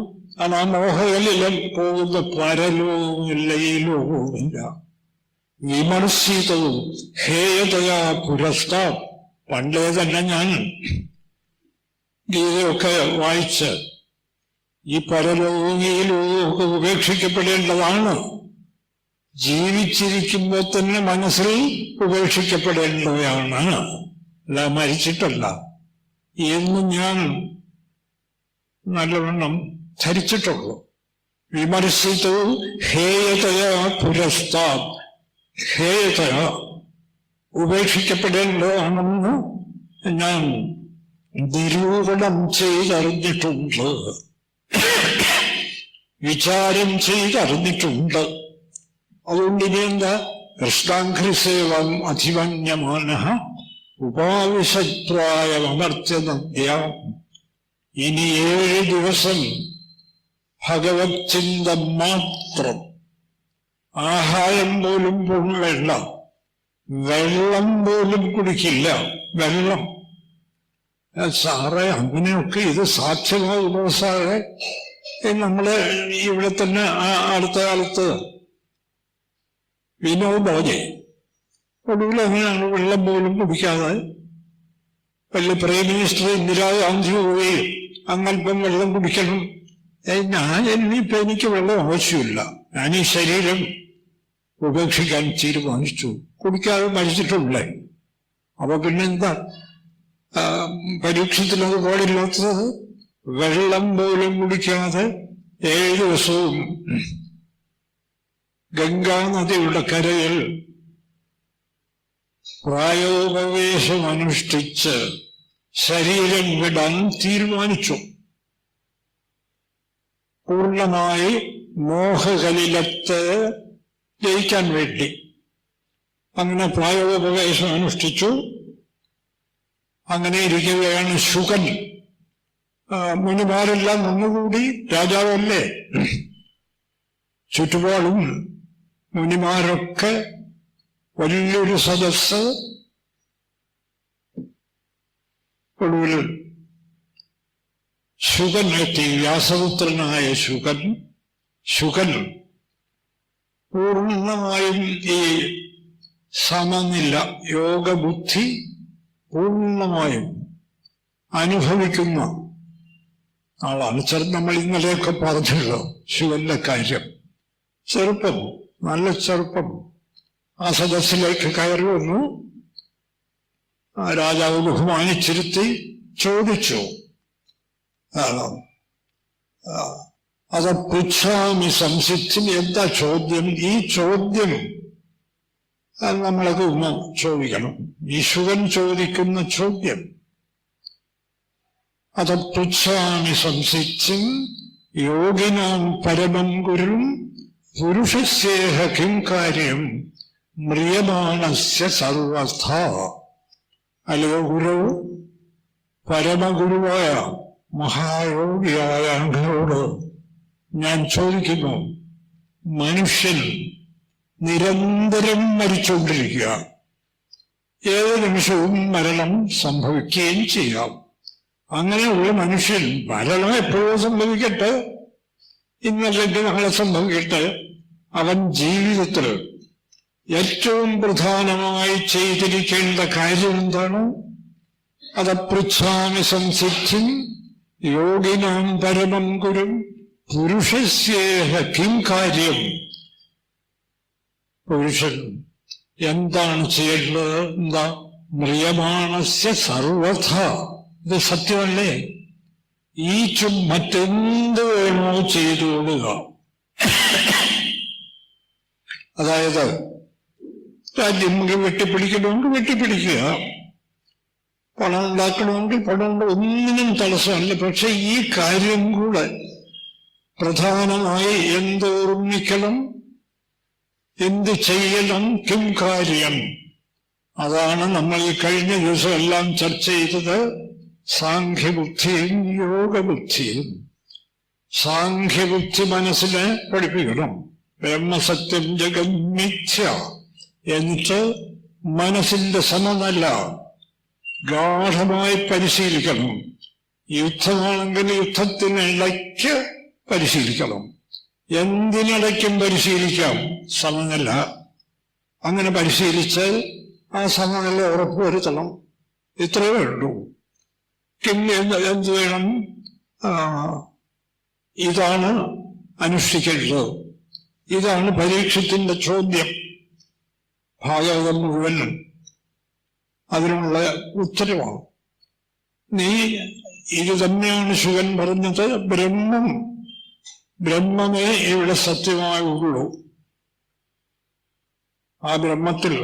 ആ മോഹകലിലും പോകുന്ന പരലോകമില്ല, ഈ ലോകവുമില്ല. വിമർശിതവും ഹേയതയാ പുരസ്താ. പണ്ടേ തന്നെ ഞാൻ ഗീതയൊക്കെ വായിച്ച് ഈ പരലോകവും ഈ ലോകമൊക്കെ ഉപേക്ഷിക്കപ്പെടേണ്ടതാണ്. ജീവിച്ചിരിക്കുമ്പോൾ തന്നെ മനസ്സിൽ ഉപേക്ഷിക്കപ്പെടേണ്ടവയാണ്, അല്ല മരിച്ചിട്ടല്ല എന്ന് ഞാൻ നല്ലവണ്ണം ധരിച്ചിട്ടുള്ളൂ. വിമർശിതവും ഹേയതയാ പുരസ്താ. ഹേയതയ ഉപേക്ഷിക്കപ്പെടേണ്ടതാണെന്ന് ഞാൻ നിരൂപണം ചെയ്തറിഞ്ഞിട്ടുണ്ട്, വിചാരം ചെയ്തറിഞ്ഞിട്ടുണ്ട്. അതുകൊണ്ട് ഇനി എന്താ? കൃഷ്ണാഘ്രിസേവം അധിമന്യമാനഃ ഉപാവിശദ്പ്രായമർത്യനദ്യം. ഇനി 7 ദിവസം ഭഗവത് ചിന്ത മാത്രം. ആഹാരം പോലും വേണ്ട, വെള്ളം പോലും കുടിക്കില്ല. വെള്ളം സാറേ, അങ്ങനെയൊക്കെ ഇത് സാധ്യമാകുമോ സാറേ? നമ്മള് ഇവിടെ തന്നെ അടുത്ത കാലത്ത് വിനോദോജെ ഒടുവിൽ അങ്ങനെയാണ് വെള്ളം പോലും കുടിക്കാതെ. വലിയ പ്രൈം മിനിസ്റ്റർ ഇന്ദിരാഗാന്ധി പോയി അങ്ങൽപ്പം വെള്ളം കുടിക്കണം. ഇനിയിപ്പോ എനിക്ക് വെള്ളം ആവശ്യമില്ല, ഞാൻ ഈ ശരീരം ഉപേക്ഷിക്കാൻ തീരുമാനിച്ചു. കുടിക്കാതെ മരിച്ചിട്ടുള്ളേ. അപ്പൊ പിന്നെന്താ പരീക്ഷത്തിലത് പാടില്ലാത്തത്? വെള്ളം പോലും കുടിക്കാതെ 7 ദിവസവും ഗംഗാനദിയുടെ കരയിൽ പ്രായോപവേശം അനുഷ്ഠിച്ച് ശരീരം വിടാൻ തീരുമാനിച്ചു. പൂർണ്ണമായി മോഹകലിലത്തെ ജയിക്കാൻ വേണ്ടി അങ്ങനെ പ്രായോപവേശം അനുഷ്ഠിച്ചു. അങ്ങനെ ഇരിക്കുകയാണ് ശുകൻ. മുനിമാരെല്ലാം ഒന്നുകൂടി, രാജാവല്ലേ, ചുറ്റുപാടും മുനിമാരൊക്കെ വലിയൊരു സദസ്സ്. ഒടുവിൽ ശുകൻ എത്തി, വ്യാസപുത്രനായ ശുകൻ പൂർണ്ണമായും ഈ സമനില യോഗബുദ്ധി പൂർണ്ണമായും അനുഭവിക്കുന്ന ആളാണ്. നമ്മൾ ഇന്നലെയൊക്കെ പറഞ്ഞല്ലോ ശിവന്റെ കാര്യം. ചെറുപ്പം, നല്ല ചെറുപ്പം. ആ സദസ്സിലേക്ക് കയറി വന്നു. രാജാവ് ബഹുമാനിച്ചിരുത്തി ചോദിച്ചു, അത് പൃച്ഛാമി സംസിദ്ധി. എന്താ ചോദ്യം? ഈ ചോദ്യം നമ്മളൊക്കെ ഒന്ന് ചോദിക്കണം. ഈശ്വരൻ ചോദിക്കുന്ന ചോദ്യം. അത് പൃച്ഛാമി സംസിദ്ധം യോഗിനാം പരമം ഗുരും പുരുഷസ്യേഹ കിം കാര്യം മ്രിയമാണസ്യ സർവസ്ഥ. അല്ലയോ ഗുരു, പരമഗുരുവായ മഹായോഗിയായ അങ്ങയോട് ഞാൻ ചോദിക്കുന്നു, മനുഷ്യൻ നിരന്തരം മരിച്ചുകൊണ്ടിരിക്കുക, ഏത് നിമിഷവും മരണം സംഭവിക്കുകയും ചെയ്യാം. അങ്ങനെയുള്ള മനുഷ്യൻ മരണം എപ്പോഴും സംഭവിക്കട്ടെ, ഇന്നല്ലെങ്കിൽ നാളെ സംഭവിക്കട്ടെ. അവൻ ജീവിതത്തിൽ ഏറ്റവും പ്രധാനമായി ചെയ്തിരിക്കേണ്ട കാര്യം എന്താണ്? അത് പൃച്ഛാമി സംസിദ്ധം യോഗിനാം പരമം ഗുരും പുരുഷസ്യേഹ കിം കാര്യം. പുരുഷൻ എന്താണ് ചെയ്യേണ്ടത്? എന്താ? മ്രിയമാണസ്യ സർവഥ. ഇത് സത്യമല്ലേ? ഈ മറ്റെന്ത് വേണോ ചെയ്തുകൊള്ളുക. അതായത് രാജ്യം വെട്ടിപ്പിടിക്കണമെങ്കിൽ വെട്ടിപ്പിടിക്കുക, പണം ഉണ്ടാക്കണമെങ്കിൽ പണം, ഒന്നിനും തടസ്സമല്ല. പക്ഷെ ഈ കാര്യം കൂടെ പ്രധാനമായി എന്തോർമ്മിക്കണം, എന്ത് ചെയ്യണം, കിം കാര്യം. അതാണ് നമ്മൾ ഈ കഴിഞ്ഞ ദിവസം എല്ലാം ചർച്ച ചെയ്തത്. സാഖ്യബുദ്ധിയും യോഗബുദ്ധിയും. സാഖ്യബുദ്ധി മനസ്സിനെ പഠിപ്പിക്കണം. ബ്രഹ്മസത്യം ജഗം മിഥ്യ. എന്നിട്ട് മനസ്സിന്റെ സമനില ഗാഠമായി പരിശീലിക്കണം. യുദ്ധമാണെങ്കിൽ യുദ്ധത്തിനിടയ്ക്ക് പരിശീലിക്കണം. എന്തിനിടയ്ക്കും പരിശീലിക്കാം സമനില. അങ്ങനെ പരിശീലിച്ച് ആ സമനില ഉറപ്പുവരുത്തണം. ഇത്രയേ ഉള്ളൂ. എന്ത് വേണം? ഇതാണ് അനുഷ്ഠിക്കേണ്ടത്. ഇതാണ് പരീക്ഷത്തിന്റെ ചോദ്യം. ഭാഗവതം മുഴുവൻ അതിനുള്ള ഉത്തരവാണ്. നീ ഇത് തന്നെയാണ് ശിവൻ പറഞ്ഞത്. ബ്രഹ്മമേ ഇവിടെ സത്യമായുള്ളൂ. ആ ബ്രഹ്മത്തിൽ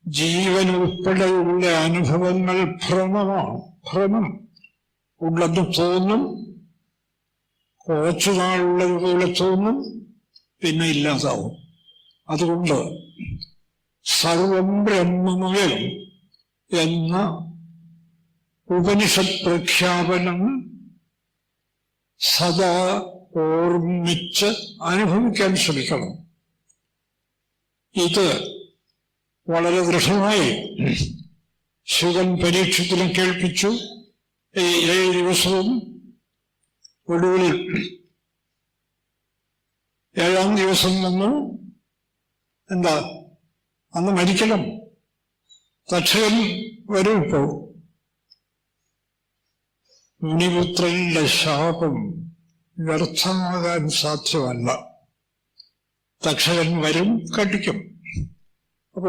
ജീവൻ ഉൾപ്പെടെയുള്ള അനുഭവങ്ങൾ ഭ്രമമാണ്. ഭ്രമം ഉള്ളത് തോന്നും, കുറച്ചുനാളുള്ളത് പോലെ തോന്നും, പിന്നെ ഇല്ലാതാവും. അതുകൊണ്ട് സർവം ബ്രഹ്മമയം എന്ന ഉപനിഷത് പ്രഖ്യാപനം സദാ ഓർമ്മിച്ച് അനുഭവിക്കാൻ ശ്രമിക്കണം. ഇത് വളരെ ദൃഢമായി ശിവൻ പരീക്ഷത്തിലും കേൾപ്പിച്ചു. ഈ 7 ദിവസവും ഒടുവിൽ 7-ാം ദിവസം നിന്ന് എന്താ, അന്ന് മരിക്കണം. തക്ഷകൻ വരും. ഇപ്പോ മുനിപുത്രന്റെ ശാപം വ്യർത്ഥമാകാൻ സാധ്യമല്ല. തക്ഷകൻ വരും, കടിക്കും. അപ്പൊ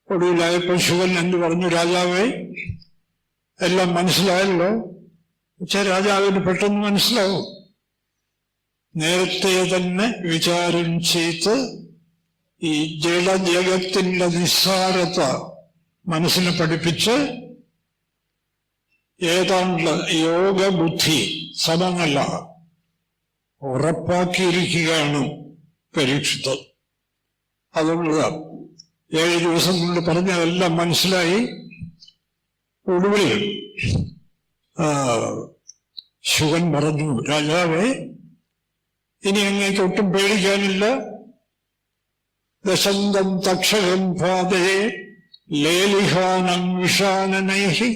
ഒടുവിലായപ്പോൾ ശിവൻ എന്ത് പറഞ്ഞു? രാജാവേ, എല്ലാം മനസ്സിലായല്ലോ. പക്ഷെ രാജാവിന് പെട്ടെന്ന് മനസ്സിലാവും. നേരത്തെ തന്നെ വിചാരം ചെയ്ത് ഈ ജഡജഗത്തിന്റെ നിസ്സാരത മനസ്സിനെ പഠിപ്പിച്ച് ഏതാണ്ട് യോഗബുദ്ധി സമമല്ല ഉറപ്പാക്കിയിരിക്കുകയാണ് പരീക്ഷിത്. അതുകൊണ്ട് 7 ദിവസം കൊണ്ട് പറഞ്ഞതെല്ലാം മനസ്സിലായി. ഒടുവിൽ ശുഗൻ പറഞ്ഞു, രാജാവേ, ഇനി അങ്ങേക്ക് ഒട്ടും പേടിക്കാനില്ല. ദശന്തം തക്ഷകം പാതേ ലേലിഹാനം വിഷാനനൈഹി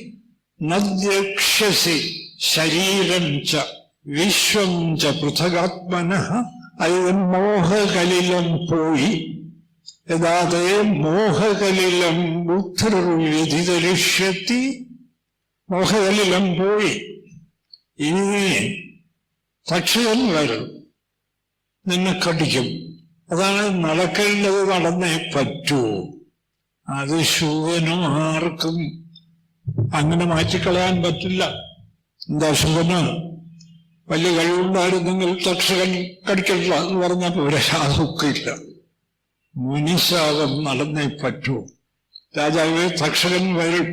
നദ്യക്ഷ്യസി ശരീരം ച വിശ്വം ച പൃഥഗാത്മനഃ. അത് മോഹകലിലം പോയി. യഥാതേ മോഹകലിലം ബുദ്ധിർവിധിതരിഷ്യത്തി. മോഹകലിലം പോയി. ഇനി തക്ഷകൻ വരും, നിന്നെ കടിക്കും. അതാണ് നടക്കേണ്ടത്, നടന്നേ പറ്റൂ. അത് ശുഗനും ആർക്കും അങ്ങനെ മാറ്റിക്കളയാൻ പറ്റില്ല. എന്താ, ശുഗന് വലിയ കഴിവുണ്ടായിരുന്നെങ്കിൽ തക്ഷകൻ കടിക്കില്ല എന്ന് പറഞ്ഞാൽ പോരെ. അതൊക്കെ ഇല്ല, മുനിശാപം നടന്നേ പറ്റൂ. രാജാവേ, തക്ഷകൻ വരും,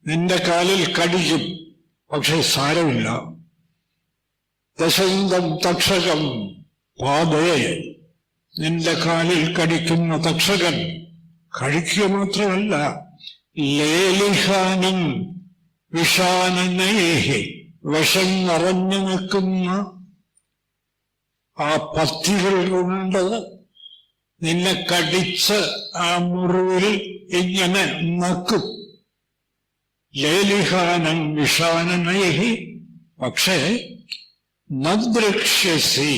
നിന്റെ കാലിൽ കടിക്കും, പക്ഷെ സാരമില്ല. ദശന്തം തക്ഷകം പാതേ, നിന്റെ കാലിൽ കടിക്കുന്ന തക്ഷകൻ കഴിക്കുക മാത്രമല്ല, ലേലിഹാനം വിഷാനനേഹി, വിഷം നിറഞ്ഞു നിൽക്കുന്ന ആ പത്തികൾ കൊണ്ട് നിന്നെ കടിച്ച് ആ മുറിവിൽ ഇങ്ങനെ നക്കും. ലേലിഹാനം വിഷാനനേഹി, പക്ഷേ നദ്രക്ഷ്യസി,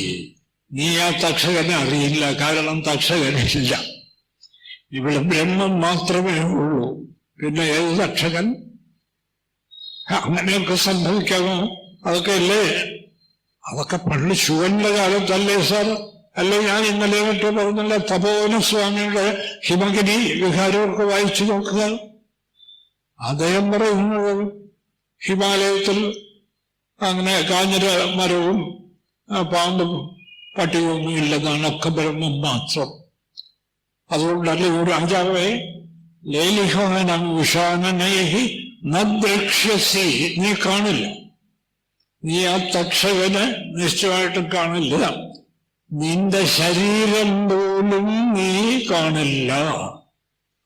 നീ ആ തക്ഷകനെ അറിയില്ല. കാരണം തക്ഷകനില്ല. ഇവിടെ ബ്രഹ്മം മാത്രമേ ഉള്ളൂ. പിന്നെ ഏത് തക്ഷകൻ? അങ്ങനെയൊക്കെ സംഭവിക്കാമോ? അതൊക്കെ അല്ലേ, അതൊക്കെ പണ്ട് ശുഗന്റെ കാലത്തല്ലേ സാർ? അല്ലെ, ഞാൻ ഇന്നലെ മറ്റോ പറഞ്ഞല്ല, തപോവന സ്വാമിയുടെ ഹിമഗിരി വിഹാരമൊക്കെ വായിച്ചു നോക്കുക. അദ്ദേഹം പറയുന്നത് ഹിമാലയത്തിൽ അങ്ങനെ കാഞ്ഞിര മരവും പാമ്പും പട്ടികയൊന്നും ഇല്ലെന്നാണ്, ഒക്കെ ബ്രഹ്മം മാത്രം. അതുകൊണ്ടല്ലേ ഒരു രാജാവേ, ലേലിഹാനം വിഷാനനേഹി നദ്രക്ഷ്യസി, നീ കാണില്ല. നീ ആ തക്ഷകന് നിശ്ചയമായിട്ടും കാണില്ല. നിന്റെ ശരീരം പോലും നീ കാണില്ല.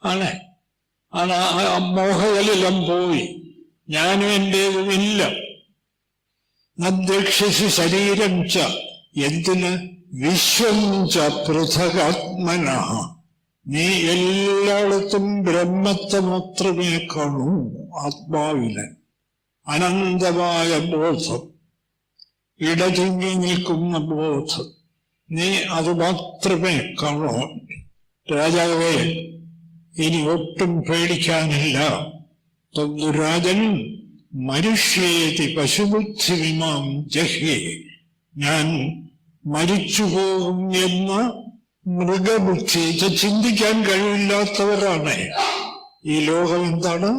ആണ് മോഹകലിലം പോയി. ഞാനും എന്റേതുമില്ല. നദ്രക്ഷ്യസി ശരീരം ച, എന്തിന്? വിശ്വം ച പൃഥഗാത്മനഃ, നീ എല്ലായിടത്തും ബ്രഹ്മത്തെ മാത്രമേ കാണൂ. ആത്മാവിന് അനന്തമായ ബോധം, ഇടതിങ്ങി നിൽക്കുന്ന ബോധം, നീ അത് മാത്രമേ കാണൂ. രാജാവേ, ഇനി ഒട്ടും പേടിക്കാനില്ല. തദ്രാജൻ മനുഷ്യേതി പശുബുദ്ധി വിമാം ജഹ്യേ, ഞാൻ മരിച്ചുപോകും എന്ന മൃഗബുദ്ധി, ചിന്തിക്കാൻ കഴിവില്ലാത്തവരാണ്. ഈ ലോകം എന്താണ്,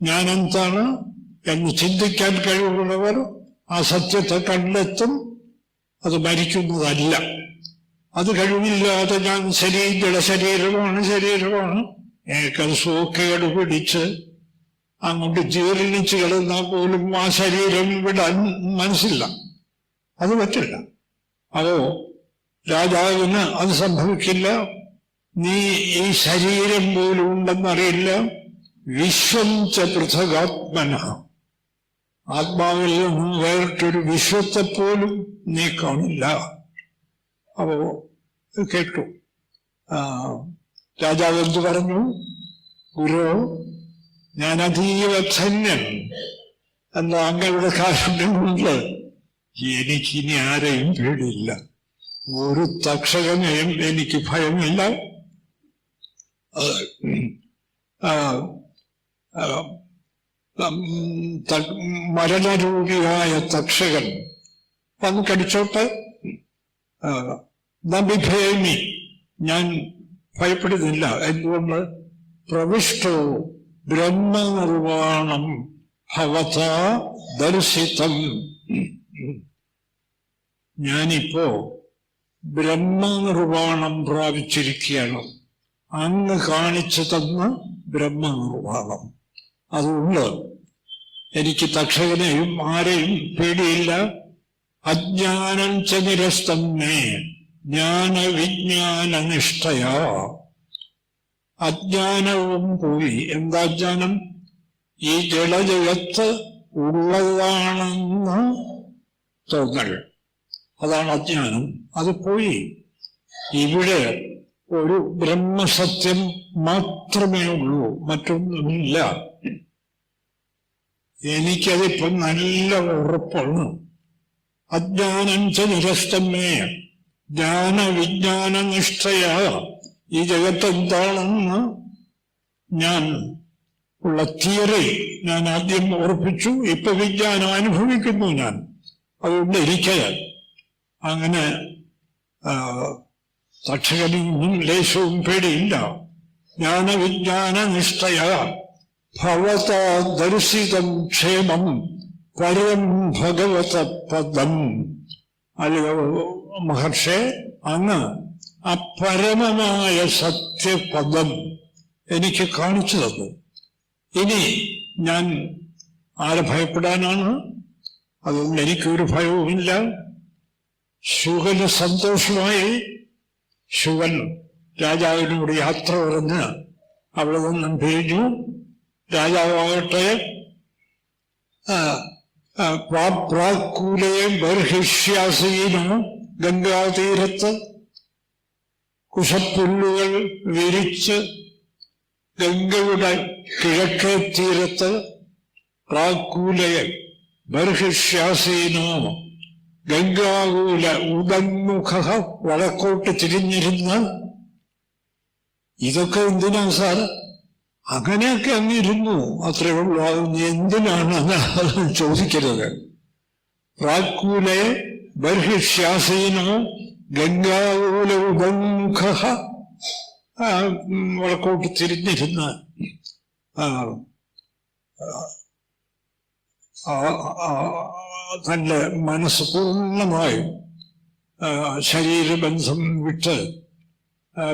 ഞാനെന്താണ് എന്ന് ചിന്തിക്കാൻ കഴിവുള്ളവർ ആ സത്യത്തെ കണ്ടെത്തും. അത് മരിക്കുന്നതല്ല. അത് കഴിവില്ലാതെ ഞാൻ ശരീരമാണ് ഏക്കത് സൂക്കേട് പിടിച്ച് അങ്ങോട്ട് ജീർണിച്ച് കിടന്നാൽ പോലും ആ ശരീരം വിടാൻ മനസ്സില്ല. അത് പറ്റില്ല. അതോ രാജാവിന് അത് സംഭവിക്കില്ല. നീ ഈ ശരീരം പോലും ഉണ്ടെന്നറിയില്ല. വിശ്വം ച പൃഥഗാത്മനഃ, ആത്മാവിൽ നിന്നും വേറിട്ടൊരു വിശ്വത്തെപ്പോലും നീ കാണില്ല. അപ്പോ കേട്ടു. രാജാവ് എന്തു പറഞ്ഞു? ഗുരു, ഞാൻ അതീവ ധന്യൻ എന്ന അങ്ങയുടെ കാരുണ്യമുണ്ട്. എനിക്കിനി ആരെയും പേടിയില്ല. ഒരു തക്ഷകനെയും എനിക്ക് ഭയമില്ല. മരണരോഗിയായ തക്ഷകൻ വന്ന് കടിച്ചോട്ടെ, നബിഭേമി, ഞാൻ ഭയപ്പെടുന്നില്ല. എന്തുകൊണ്ട്? പ്രവിഷ്ടോ ബ്രഹ്മനിർവാണം ഭവതാ ദർശിതം. ഞാനിപ്പോ ബ്രഹ്മനിർവാണം പ്രാപിച്ചിരിക്കുകയാണ്. അങ്ങ് കാണിച്ചു തന്ന ബ്രഹ്മനിർവാണം. അതുകൊണ്ട് എനിക്ക് തക്ഷകനെയും ആരെയും പേടിയില്ല. അജ്ഞാനം ച നിരസ്തമേ ജ്ഞാനവിജ്ഞാനനിഷ്ഠയാ. അജ്ഞാനവും പോയി. എന്താ ജ്ഞാനം? ഈ ജഡജഗത്ത് ഉള്ളതാണെന്ന് തോന്നൽ, അതാണ് അജ്ഞാനം. അത് പോയി. ഇവിടെ ഒരു ബ്രഹ്മസത്യം മാത്രമേ ഉള്ളൂ, മറ്റൊന്നുമില്ല. എനിക്കതിപ്പം നല്ല ഉറപ്പാണ്. അജ്ഞാനം ച നിരസ്തമേ ജ്ഞാനവിജ്ഞാനനിഷ്ഠയാ. ഈ ജഗത്ത് എന്താണെന്ന് ഞാൻ ഉള്ള തിയറി ഞാൻ ആദ്യം ഉറപ്പിച്ചു. ഇപ്പൊ വിജ്ഞാനം അനുഭവിക്കുന്നു ഞാൻ. അതുകൊണ്ട് എനിക്ക് അങ്ങനെ തക്ഷകനൊന്നും ലേശവും പേടിയില്ല. ജ്ഞാനവിജ്ഞാനനിഷ്ഠയാ ഭവതാ ദർശിതം ക്ഷേമം പരം ഭഗവത പദം. അല്ലയോ മഹർഷേ, അങ്ങ് ആ പരമമായ സത്യപദം എനിക്ക് കാണിച്ചു തന്നു. ഇനി ഞാൻ ആരെ ഭയപ്പെടാനാണ്? അതുകൊണ്ട് എനിക്കൊരു ഭയവുമില്ല. ശുഗന് സന്തോഷമായി. ശുഗൻ രാജാവിനോട് യാത്ര പറഞ്ഞ് അവിടെ നിന്നും പിരിഞ്ഞു. രാജാവാകട്ടെ പ്രാക്കൂലയെ ബർഹിഷ്യാസീനോ ഗംഗാതീരത്ത് കുശപ്പുല്ലുകൾ വിരിച്ച് ഗംഗയുടെ കിഴക്കേ തീരത്ത് പ്രാക്കൂലയെ ബർഹിഷ്യാസീനോ ഗംഗാകൂല ഉദന്മുഖ വടക്കോട്ട് തിരിഞ്ഞിരുന്ന്. ഇതൊക്കെ എന്തിനാ സാർ? അങ്ങനെയൊക്കെ അങ്ങിരുന്നു, അത്രേ ഉള്ളൂ. അത് എന്തിനാണ് ചോദിക്കരുത്. പ്രാക്കൂലെ ബർഹിഷ്യാസീനോ ഗംഗാകൂല ഉദന്മുഖ വടക്കോട്ട് തിരിഞ്ഞിരുന്ന് തന്റെ മനസ്സ് പൂർണ്ണമായും ശരീരബന്ധം വിട്ട്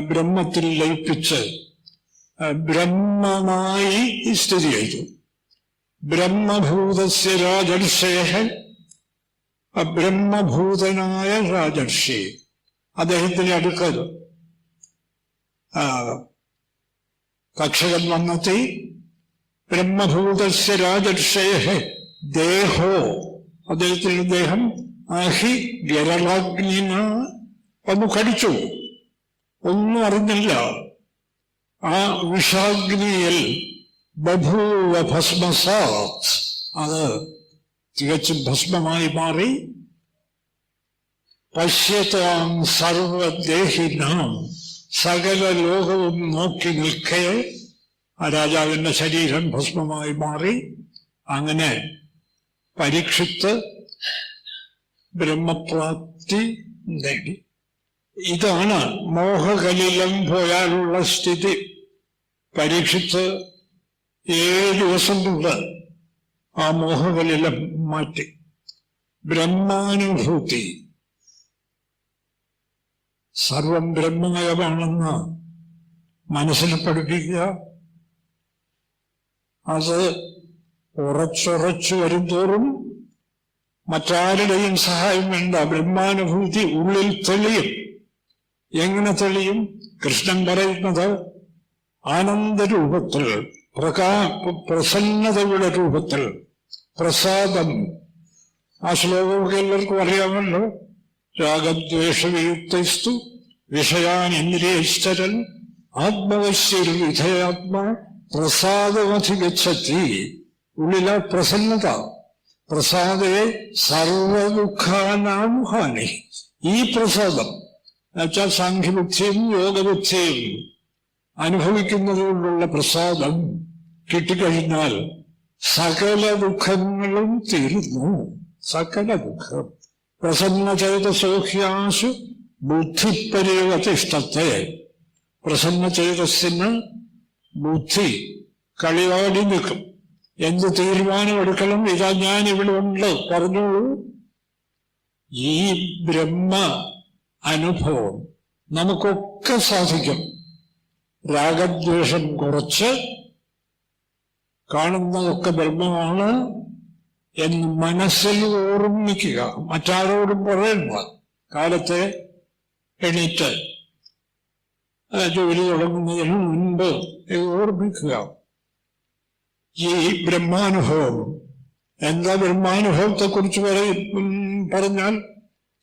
ബ്രഹ്മത്തിൽ ലയിപ്പിച്ച് ബ്രഹ്മമായി സ്ഥിതി ചെയ്തു. ബ്രഹ്മഭൂതസ്യ രാജർഷേഹ, ബ്രഹ്മഭൂതനായ രാജർഷി അദ്ദേഹത്തിന്റെ അടുക്കൽ തക്ഷകൻ വന്നെത്തി. ബ്രഹ്മഭൂതസ്യ രാജർഷേഹ ദേഹോ, അദ്ദേഹത്തിന്റെ ദേഹം അഹി ഗരളാഗ്നിന ഒന്ന് കടിച്ചു. ഒന്നും അറിഞ്ഞില്ല. ആ വിഷാഗ്നിയിൽ ബഭൂവ ഭസ്മസാത്, അത് തികച്ചും ഭസ്മമായി മാറി. പശ്യതാം സർവദേഹിനാം, സകല ലോകവും നോക്കി നിൽക്കെ ആ രാജാവിന്റെ ശരീരം ഭസ്മമായി മാറി. അങ്ങനെ പരീക്ഷിത്ത് ബ്രഹ്മപ്രാപ്തി നേടി. ഇതാണ് മോഹകലിലം പോയാലുള്ള സ്ഥിതി. പരീക്ഷിച്ച് 7 ദിവസം കൊണ്ട് ആ മോഹകലിലം മാറ്റി. ബ്രഹ്മാനുഭൂതി, സർവം ബ്രഹ്മമയമാണെന്ന് മനസ്സിനെ പഠിപ്പിക്കുക. അത് ഉറച്ചുറച്ചു വരുംതോറും മറ്റാരുടെയും സഹായം വേണ്ട. ബ്രഹ്മാനുഭൂതി ഉള്ളിൽ തെളിയും. എങ്ങനെ തെളിയും? കൃഷ്ണൻ പറയുന്നത് ആനന്ദരൂപത്തിൽ, പ്രസന്നതയുടെ രൂപത്തിൽ, പ്രസാദം. ആ ശ്ലോകമൊക്കെ എല്ലാവർക്കും അറിയാമല്ലോ. രാഗദ്വേഷവിയുക്തസ്തു വിഷയാനിന്ദ്രിയശ്ചരൻ ആത്മവശ്യർ വിധേയാത്മാ പ്രസാദമധിഗച്ഛതി. ഉള്ളിലെ പ്രസന്നത. പ്രസാദേ സർവദുഃഖാനാം ഹാനി. ഈ പ്രസാദം എന്നുവെച്ചാൽ സാഖ്യബുദ്ധിയും യോഗബുദ്ധിയും അനുഭവിക്കുന്നതുകൊണ്ടുള്ള പ്രസാദം കിട്ടിക്കഴിഞ്ഞാൽ സകല ദുഃഖങ്ങളും തീരുന്നു. സകല ദുഃഖം. പ്രസന്നചേതസോഹ്യാസു ബുദ്ധിപരിവതിഷ്ഠത്തെ. പ്രസന്നചേതസ്സിന് ബുദ്ധി കളിവാടി നിൽക്കും. എന്ത് തീരുമാനമെടുക്കണം? ഇതാ ഞാൻ ഇവിടെ ഉണ്ട്, പറഞ്ഞോളൂ. ഈ ബ്രഹ്മ അനുഭവം നമുക്കൊക്കെ സാധിക്കും. രാഗദ്വേഷം കുറച്ച് കാണുന്നതൊക്കെ ബ്രഹ്മമാണ് എന്ന് മനസ്സിൽ ഓർമ്മിക്കുക. മറ്റാരോടും പറയണ്ട. കാലത്തെ എണീറ്റ് ജോലി തുടങ്ങുന്നതിന് മുൻപ് ഓർമ്മിക്കുക. ഈ ബ്രഹ്മാനുഭവം എന്താ? ബ്രഹ്മാനുഭവത്തെക്കുറിച്ച് പറഞ്ഞാൽ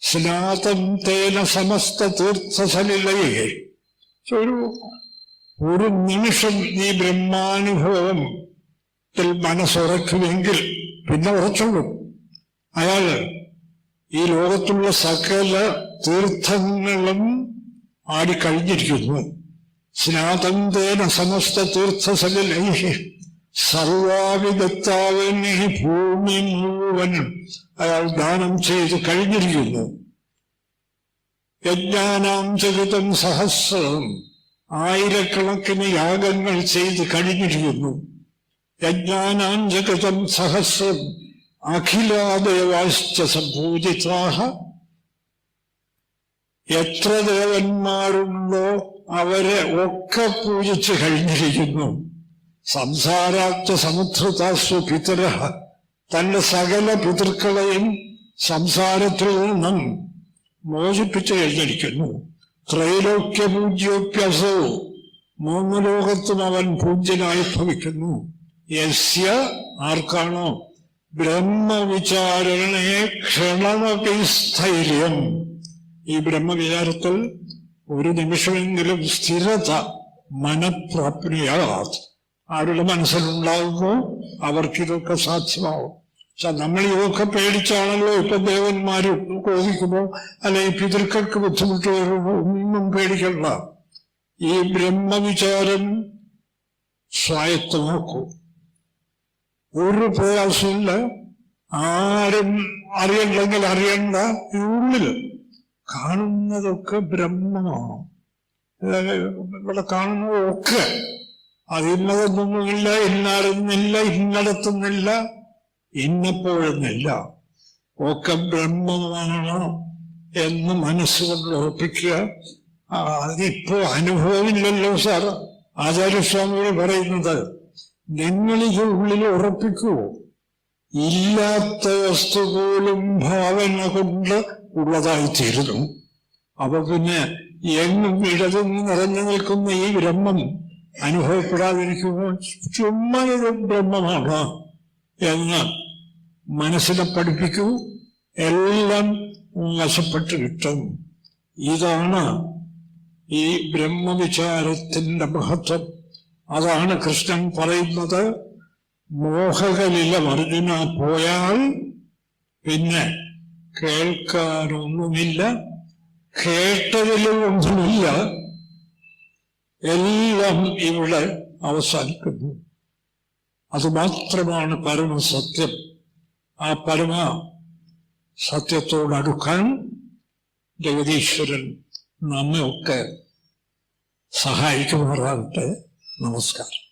സ്നാതം തേന സമസ്ത തീർത്ഥസലിലയെ. ഒരു നിമിഷം ഈ ബ്രഹ്മാനുഭവത്തിൽ മനസ്സുറക്കുമെങ്കിൽ പിന്നെ ഉറച്ചുള്ളൂ. അയാൾ ഈ ലോകത്തുള്ള സകല തീർത്ഥങ്ങളും ആടിക്കഴിഞ്ഞിരിക്കുന്നു. സ്നാതം തേന സമസ്ത തീർത്ഥസലിലയെ. സർവാവിധത്താവൻ ഈ ഭൂമി മുഴുവൻ അയാൾ ദാനം ചെയ്ത് കഴിഞ്ഞിരിക്കുന്നു. യജ്ഞാനാം ചരിതം സഹസ്രം. ആയിരക്കണക്കിന് യാഗങ്ങൾ ചെയ്ത് കഴിഞ്ഞിരിക്കുന്നു. യജ്ഞാനാം ജഗതം സഹസ്രം അഖിലാദേവാശ്ച സംപൂജിതാഹ. എത്ര ദേവന്മാരുണ്ടോ അവരെ ഒക്കെ പൂജിച്ച് കഴിഞ്ഞിരിക്കുന്നു. സംസാരാച്ച സമുദ്രതാസ്വ പിതര. തന്റെ സകല പിതൃക്കളെയും സംസാരത്തിൽ നിന്നും മോചിപ്പിച്ചു കഴിഞ്ഞിരിക്കുന്നു. ത്രൈലോക്യപൂജ്യോപ്യസോ. 3 ലോകത്തും അവൻ പൂജ്യനായി ഭവിക്കുന്നു. യസ്യ ആർക്കാണോ ബ്രഹ്മവിചാരണേ ക്ഷണമപി സ്ഥൈര്യം. ഈ ബ്രഹ്മവിചാരത്തിൽ ഒരു നിമിഷമെങ്കിലും സ്ഥിരത മനഃപ്രാപ്തിയാകാതെ ആരുടെ മനസ്സിലുണ്ടാകുമോ അവർക്കിതൊക്കെ സാധ്യമാവും. നമ്മൾ ഇതൊക്കെ പേടിച്ചാണല്ലോ ഇപ്പൊ ദേവന്മാര് കോപിക്കുമോ അല്ലെങ്കിൽ പിതൃക്കൾക്ക് ബുദ്ധിമുട്ട് വരുമോ? ഒന്നും പേടിക്കണ്ട. ഈ ബ്രഹ്മവിചാരം സ്വായത്തമാക്കൂ. ഒരു പ്രയാസമില്ല. ആരും അറിയണ്ടെങ്കിൽ അറിയണ്ട. ഉള്ളിൽ കാണുന്നതൊക്കെ ബ്രഹ്മമാണ്. ഇവിടെ കാണുന്നതൊക്കെ അതിന്നതൊന്നുമില്ല, ഇന്നാടുന്നില്ല, ഇന്നടത്തുന്നില്ല, ഇന്നപ്പോഴെന്നില്ല. ഒക്കെ ബ്രഹ്മമാണ് എന്ന് മനസ്സുകൊണ്ട് ഉറപ്പിക്കുക. അതിപ്പോ അനുഭവമില്ലല്ലോ സാർ. ആചാര്യസ്വാമികൾ പറയുന്നത് നിങ്ങളിത് ഉള്ളിൽ ഉറപ്പിക്കൂ. ഇല്ലാത്ത വസ്തു പോലും ഭാവന കൊണ്ട് ഉള്ളതായിത്തീരുന്നു. അപ്പൊ പിന്നെ എങ്ങും ഇടതും നിറഞ്ഞു നിൽക്കുന്ന ഈ ബ്രഹ്മം അനുഭവപ്പെടാതിരിക്കുമ്പോൾ ചുമ്മാ ഇത് ബ്രഹ്മമാണ് എന്ന് മനസ്സിനെ പഠിപ്പിക്കൂ. എല്ലാം വശപ്പെട്ട് കിട്ടും. ഇതാണ് ഈ ബ്രഹ്മവിചാരത്തിന്റെ മഹത്വം. അതാണ് കൃഷ്ണൻ പറയുന്നത്. മോഹകലിലം അർജുന പോയാൽ പിന്നെ കേൾക്കാനൊന്നുമില്ല, കേട്ടതിലും ഒന്നുമില്ല. എല്ലാം ഇവിടെ അവസാനിക്കുന്നു. അതുമാത്രമാണ് പരമസത്യം. ആ പരമ സത്യത്തോടടുക്കാൻ ജഗദീശ്വരൻ നമ്മയൊക്കെ സഹായിക്കുമാറാകട്ടെ. നമസ്കാരം.